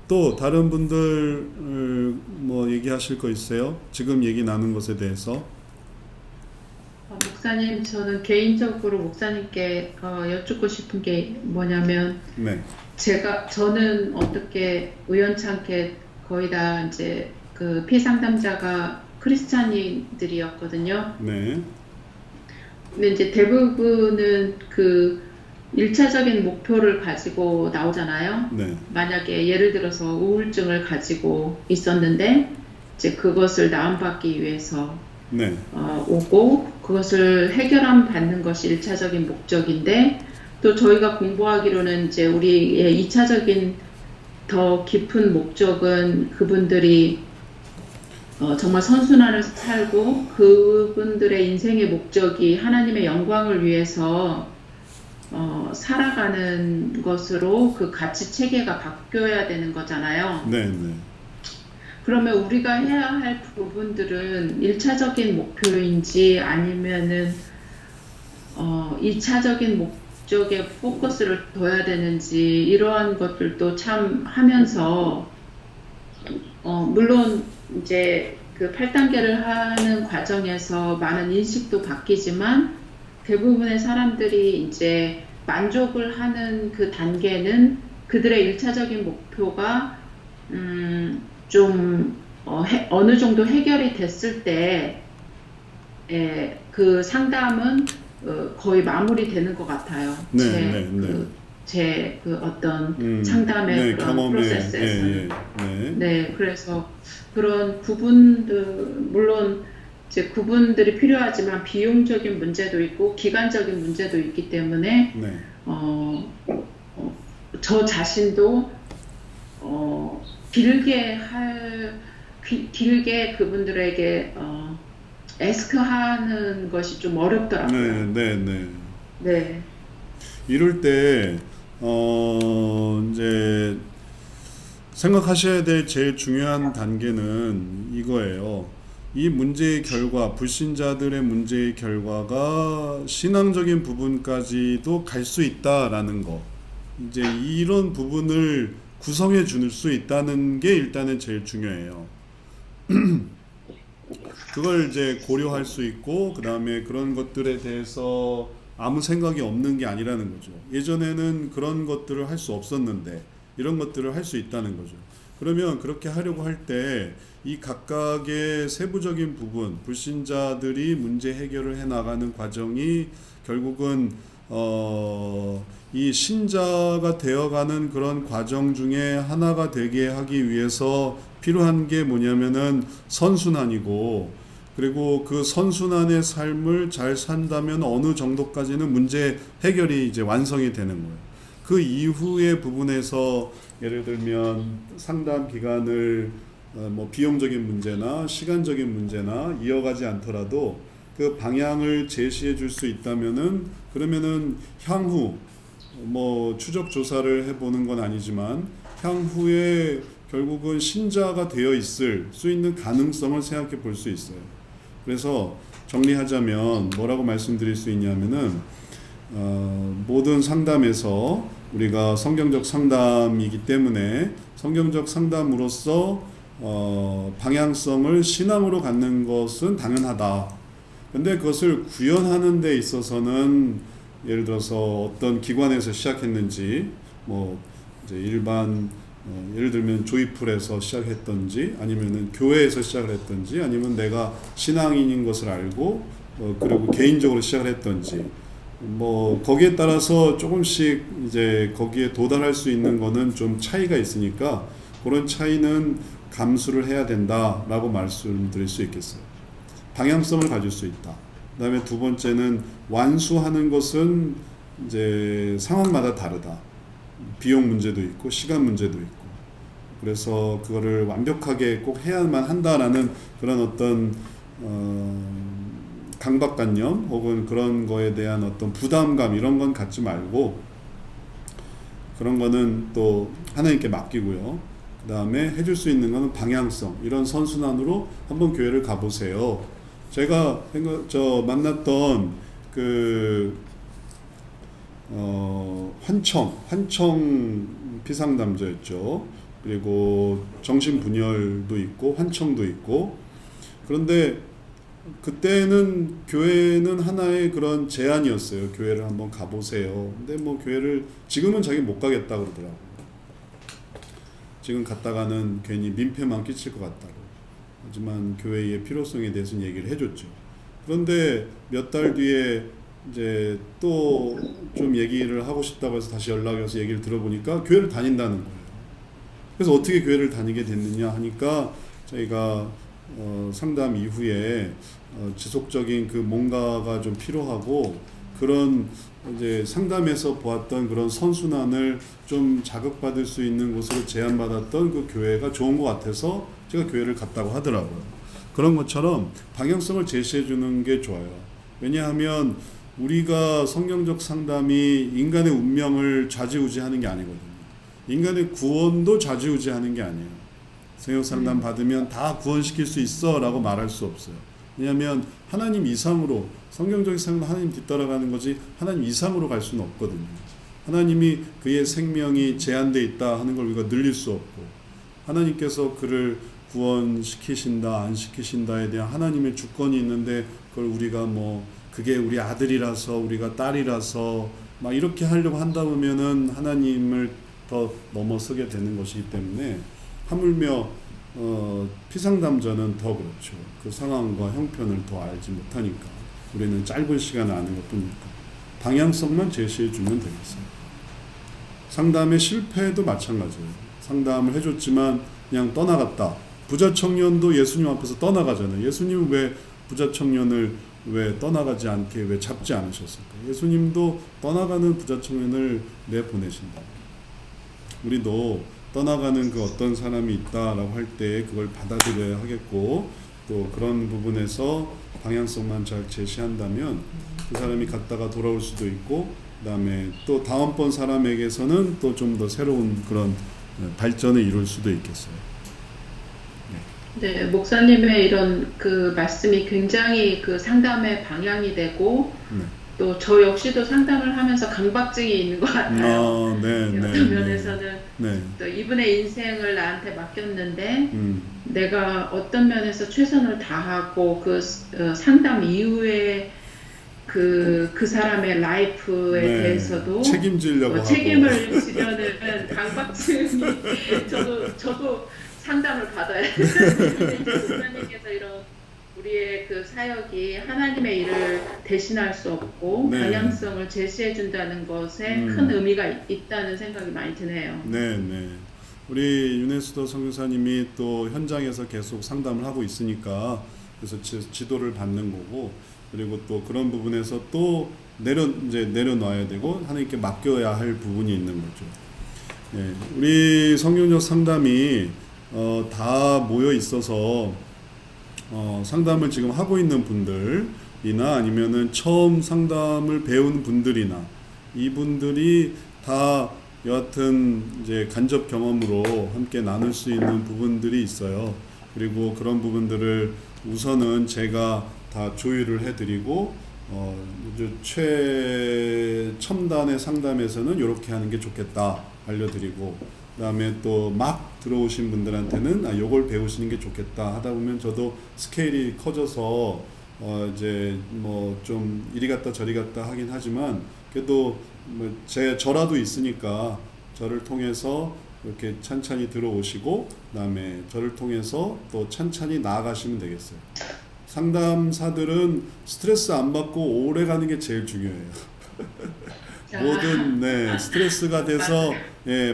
또 다른 분들 뭐 얘기하실 거 있어요? 지금 얘기 나눈 것에 대해서. 목사님, 저는 개인적으로 목사님께 여쭙고 싶은 게 뭐냐면, 네. 저는 어떻게 우연찮게 거의 다 이제 그 피상담자가 크리스찬인들이었거든요. 네. 근데 이제 대부분은 그 1차적인 목표를 가지고 나오잖아요. 네. 만약에 예를 들어서 우울증을 가지고 있었는데 이제 그것을 나음받기 위해서 네. 오고, 그것을 해결함 받는 것이 1차적인 목적인데, 또 저희가 공부하기로는 이제 우리의 2차적인 더 깊은 목적은 그분들이 정말 선순환을 살고 그분들의 인생의 목적이 하나님의 영광을 위해서 살아가는 것으로 그 가치 체계가 바뀌어야 되는 거잖아요. 네, 네. 그러면 우리가 해야 할 부분들은 1차적인 목표인지 아니면은 2차적인 목적에 포커스를 둬야 되는지, 이러한 것들도 참 하면서 물론 이제 그 8단계를 하는 과정에서 많은 인식도 바뀌지만, 대부분의 사람들이 이제 만족을 하는 그 단계는 그들의 1차적인 목표가 좀 어느 정도 해결이 됐을 때 그 상담은 거의 마무리되는 것 같아요. 제 그 어떤 상담의 네, 그런 경험의, 프로세스에서는. 네. 네, 그래서 그런 구분들, 물론 이제 구분들이 필요하지만 비용적인 문제도 있고 기간적인 문제도 있기 때문에 네. 저 자신도 길게 그분들에게 에스크하는 것이 좀 어렵더라고요. 네. 이럴 때 이제 생각하셔야 될 제일 중요한 단계는 이거예요. 이 문제의 결과, 불신자들의 문제의 결과가 신앙적인 부분까지도 갈 수 있다라는 거. 이제 이런 부분을 구성해 줄 수 있다는 게 일단은 제일 중요해요. 그걸 이제 고려할 수 있고, 그 다음에 그런 것들에 대해서 아무 생각이 없는 게 아니라는 거죠. 예전에는 그런 것들을 할 수 없었는데 이런 것들을 할 수 있다는 거죠. 그러면 그렇게 하려고 할 때 이 각각의 세부적인 부분, 불신자들이 문제 해결을 해 나가는 과정이 결국은 이 신자가 되어가는 그런 과정 중에 하나가 되게 하기 위해서 필요한 게 뭐냐면은 선순환이고, 그리고 그 선순환의 삶을 잘 산다면 어느 정도까지는 문제 해결이 이제 완성이 되는 거예요. 그 이후의 부분에서 예를 들면 상담 기간을 뭐 비용적인 문제나 시간적인 문제나 이어가지 않더라도 그 방향을 제시해 줄 수 있다면은, 그러면은 향후 뭐 추적 조사를 해보는 건 아니지만 향후에 결국은 신자가 되어 있을 수 있는 가능성을 생각해 볼 수 있어요. 그래서 정리하자면 뭐라고 말씀드릴 수 있냐면은 모든 상담에서 우리가 성경적 상담이기 때문에 성경적 상담으로서 방향성을 신앙으로 갖는 것은 당연하다. 근데 그것을 구현하는 데 있어서는 예를 들어서 어떤 기관에서 시작했는지, 뭐 이제 일반 예를 들면 조이풀에서 시작했던지, 아니면은 교회에서 시작을 했던지, 아니면 내가 신앙인인 것을 알고 그리고 개인적으로 시작을 했던지, 뭐 거기에 따라서 조금씩 이제 거기에 도달할 수 있는 거는 좀 차이가 있으니까 그런 차이는 감수를 해야 된다라고 말씀드릴 수 있겠어요. 방향성을 가질 수 있다. 그 다음에 두 번째는 완수하는 것은 이제 상황마다 다르다. 비용 문제도 있고 시간 문제도 있고, 그래서 그거를 완벽하게 꼭 해야만 한다라는 그런 어떤 강박관념 혹은 그런 거에 대한 어떤 부담감, 이런 건 갖지 말고 그런 거는 또 하나님께 맡기고요. 그 다음에 해줄 수 있는 거는 방향성, 이런 선순환으로 한번 교회를 가보세요. 제가 만났던 그 환청 피상담자였죠. 그리고 정신분열도 있고 환청도 있고. 그런데 그때는 교회는 하나의 그런 제안이었어요. 교회를 한번 가보세요. 근데 뭐 교회를 지금은 자기 못 가겠다 그러더라고요. 지금 갔다가는 괜히 민폐만 끼칠 것 같다고. 하지만 교회의 필요성에 대해서는 얘기를 해줬죠. 그런데 몇 달 뒤에 이제 또 좀 얘기를 하고 싶다고 해서 다시 연락이 와서 얘기를 들어보니까 교회를 다닌다는 거예요. 그래서 어떻게 교회를 다니게 됐느냐 하니까 저희가 상담 이후에 지속적인 그 뭔가가 좀 필요하고, 그런 이제 상담에서 보았던 그런 선순환을 좀 자극받을 수 있는 곳으로 제안받았던 그 교회가 좋은 것 같아서 제가 교회를 갔다고 하더라고요. 그런 것처럼 방향성을 제시해 주는 게 좋아요. 왜냐하면 우리가 성경적 상담이 인간의 운명을 좌지우지하는 게 아니거든요. 인간의 구원도 좌지우지하는 게 아니에요. 성경 상담 받으면 다 구원시킬 수 있어 라고 말할 수 없어요. 왜냐하면 하나님 이상으로, 성경적인 상담 하나님 뒤따라가는 거지 하나님 이상으로 갈 수는 없거든요. 하나님이 그의 생명이 제한되어 있다 하는 걸 우리가 늘릴 수 없고, 하나님께서 그를 구원시키신다 안 시키신다에 대한 하나님의 주권이 있는데 그걸 우리가 뭐 그게 우리 아들이라서 우리가 딸이라서 막 이렇게 하려고 한다 보면은 하나님을 더 넘어서게 되는 것이기 때문에, 하물며 피상담자는 더 그렇죠. 그 상황과 형편을 더 알지 못하니까 우리는 짧은 시간을 아는 것뿐이니까 방향성만 제시해 주면 되겠어요. 상담의 실패도 마찬가지예요. 상담을 해줬지만 그냥 떠나갔다. 부자 청년도 예수님 앞에서 떠나가잖아요. 예수님은 왜 부자 청년을 왜 떠나가지 않게 왜 잡지 않으셨을까? 예수님도 떠나가는 부자 청년을 내보내신다. 우리도 떠나가는 그 어떤 사람이 있다라고 할 때 그걸 받아들여야 하겠고, 또 그런 부분에서 방향성만 잘 제시한다면 그 사람이 갔다가 돌아올 수도 있고, 그 다음에 또 다음번 사람에게서는 또 좀 더 새로운 그런 발전을 이룰 수도 있겠어요. 네, 목사님의 이런 그 말씀이 굉장히 그 상담의 방향이 되고, 또 저 역시도 상담을 하면서 강박증이 있는 것 같아요. 어떤 면에서는 또 이분의 인생을 나한테 맡겼는데 내가 어떤 면에서 최선을 다하고 그 상담 이후에 그 사람의 라이프에 대해서도 책임지려고 책임을 지려는 강박증이 저도 상담을 받아야 돼요. 목사님께서 이런 우리의 그 사역이 하나님의 일을 대신할 수 없고 방향성을 제시해 준다는 것에 큰 의미가 있다는 생각이 많이 드네요. 네. 우리 윤혜수도 선교사님이 또 현장에서 계속 상담을 하고 있으니까 그래서 지도를 받는 거고, 그리고 또 그런 부분에서 또 내려놔야 되고 하나님께 맡겨야 할 부분이 있는 거죠. 네, 우리 성경적 상담이 다 모여 있어서 상담을 지금 하고 있는 분들이나 아니면은 처음 상담을 배운 분들이나 이분들이 다 여하튼 이제 간접 경험으로 함께 나눌 수 있는 부분들이 있어요. 그리고 그런 부분들을 우선은 제가 다 조율을 해드리고 최첨단의 상담에서는 이렇게 하는 게 좋겠다 알려드리고, 그 다음에 또 막 들어오신 분들한테는 요걸 배우시는 게 좋겠다 하다 보면 저도 스케일이 커져서 이제 뭐 좀 이리 갔다 저리 갔다 하긴 하지만 그래도 뭐 저라도 있으니까 저를 통해서 이렇게 찬찬히 들어오시고, 그 다음에 저를 통해서 또 찬찬히 나아가시면 되겠어요. 상담사들은 스트레스 안 받고 오래 가는 게 제일 중요해요. 모든 스트레스가 돼서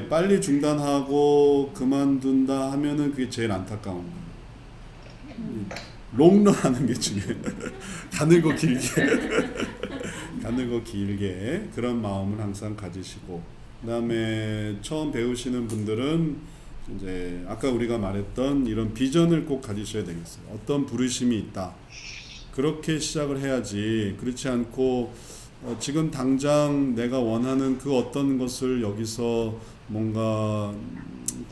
빨리 중단하고 그만둔다 하면은 그게 제일 안타까운 거예요. 롱런 하는 게 중요해요. 가늘고 길게 그런 마음을 항상 가지시고, 그 다음에 처음 배우시는 분들은 이제 아까 우리가 말했던 이런 비전을 꼭 가지셔야 되겠어요. 어떤 부르심이 있다. 그렇게 시작을 해야지, 그렇지 않고 지금 당장 내가 원하는 그 어떤 것을 여기서 뭔가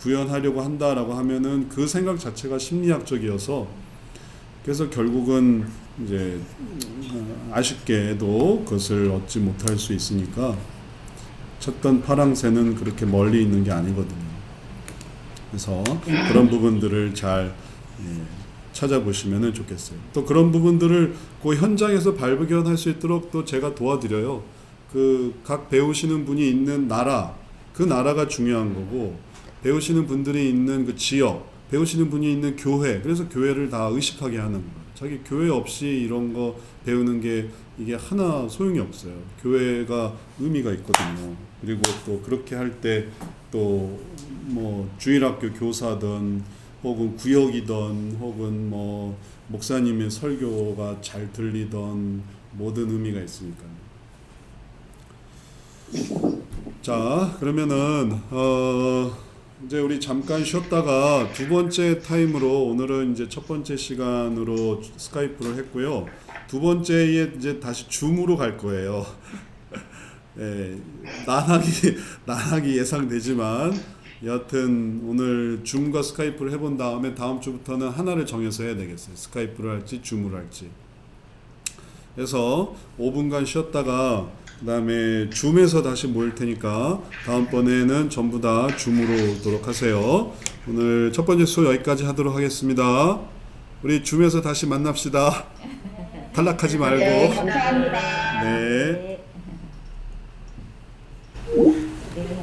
구현하려고 한다라고 하면은 그 생각 자체가 심리학적이어서, 그래서 결국은 이제 아쉽게도 그것을 얻지 못할 수 있으니까 쳤던 파랑새는 그렇게 멀리 있는 게 아니거든요. 그래서 그런 부분들을 잘 찾아보시면 좋겠어요. 또 그런 부분들을 그 현장에서 발견할 수 있도록 또 제가 도와드려요. 그 각 배우시는 분이 있는 나라, 그 나라가 중요한 거고, 배우시는 분들이 있는 그 지역, 배우시는 분이 있는 교회, 그래서 교회를 다 의식하게 하는 거예요. 자기 교회 없이 이런 거 배우는 게 이게 하나 소용이 없어요. 교회가 의미가 있거든요. 그리고 또 그렇게 할 때 또 뭐 주일학교 교사든 혹은 구역이든 혹은 뭐 목사님의 설교가 잘 들리던 모든 의미가 있으니까요. 자, 그러면은 이제 우리 잠깐 쉬었다가 두 번째 타임으로, 오늘은 이제 첫 번째 시간으로 스카이프를 했고요. 두 번째에 이제 다시 줌으로 갈 거예요. 난하기 예상되지만 여하튼 오늘 줌과 스카이프를 해본 다음에 다음 주부터는 하나를 정해서 해야 되겠어요. 스카이프를 할지 줌을 할지. 그래서 5분간 쉬었다가 그 다음에 줌에서 다시 모일 테니까 다음번에는 전부 다 줌으로 오도록 하세요. 오늘 첫 번째 수업 여기까지 하도록 하겠습니다. 우리 줌에서 다시 만납시다. 탈락하지 말고. 네, 감사합니다. 네.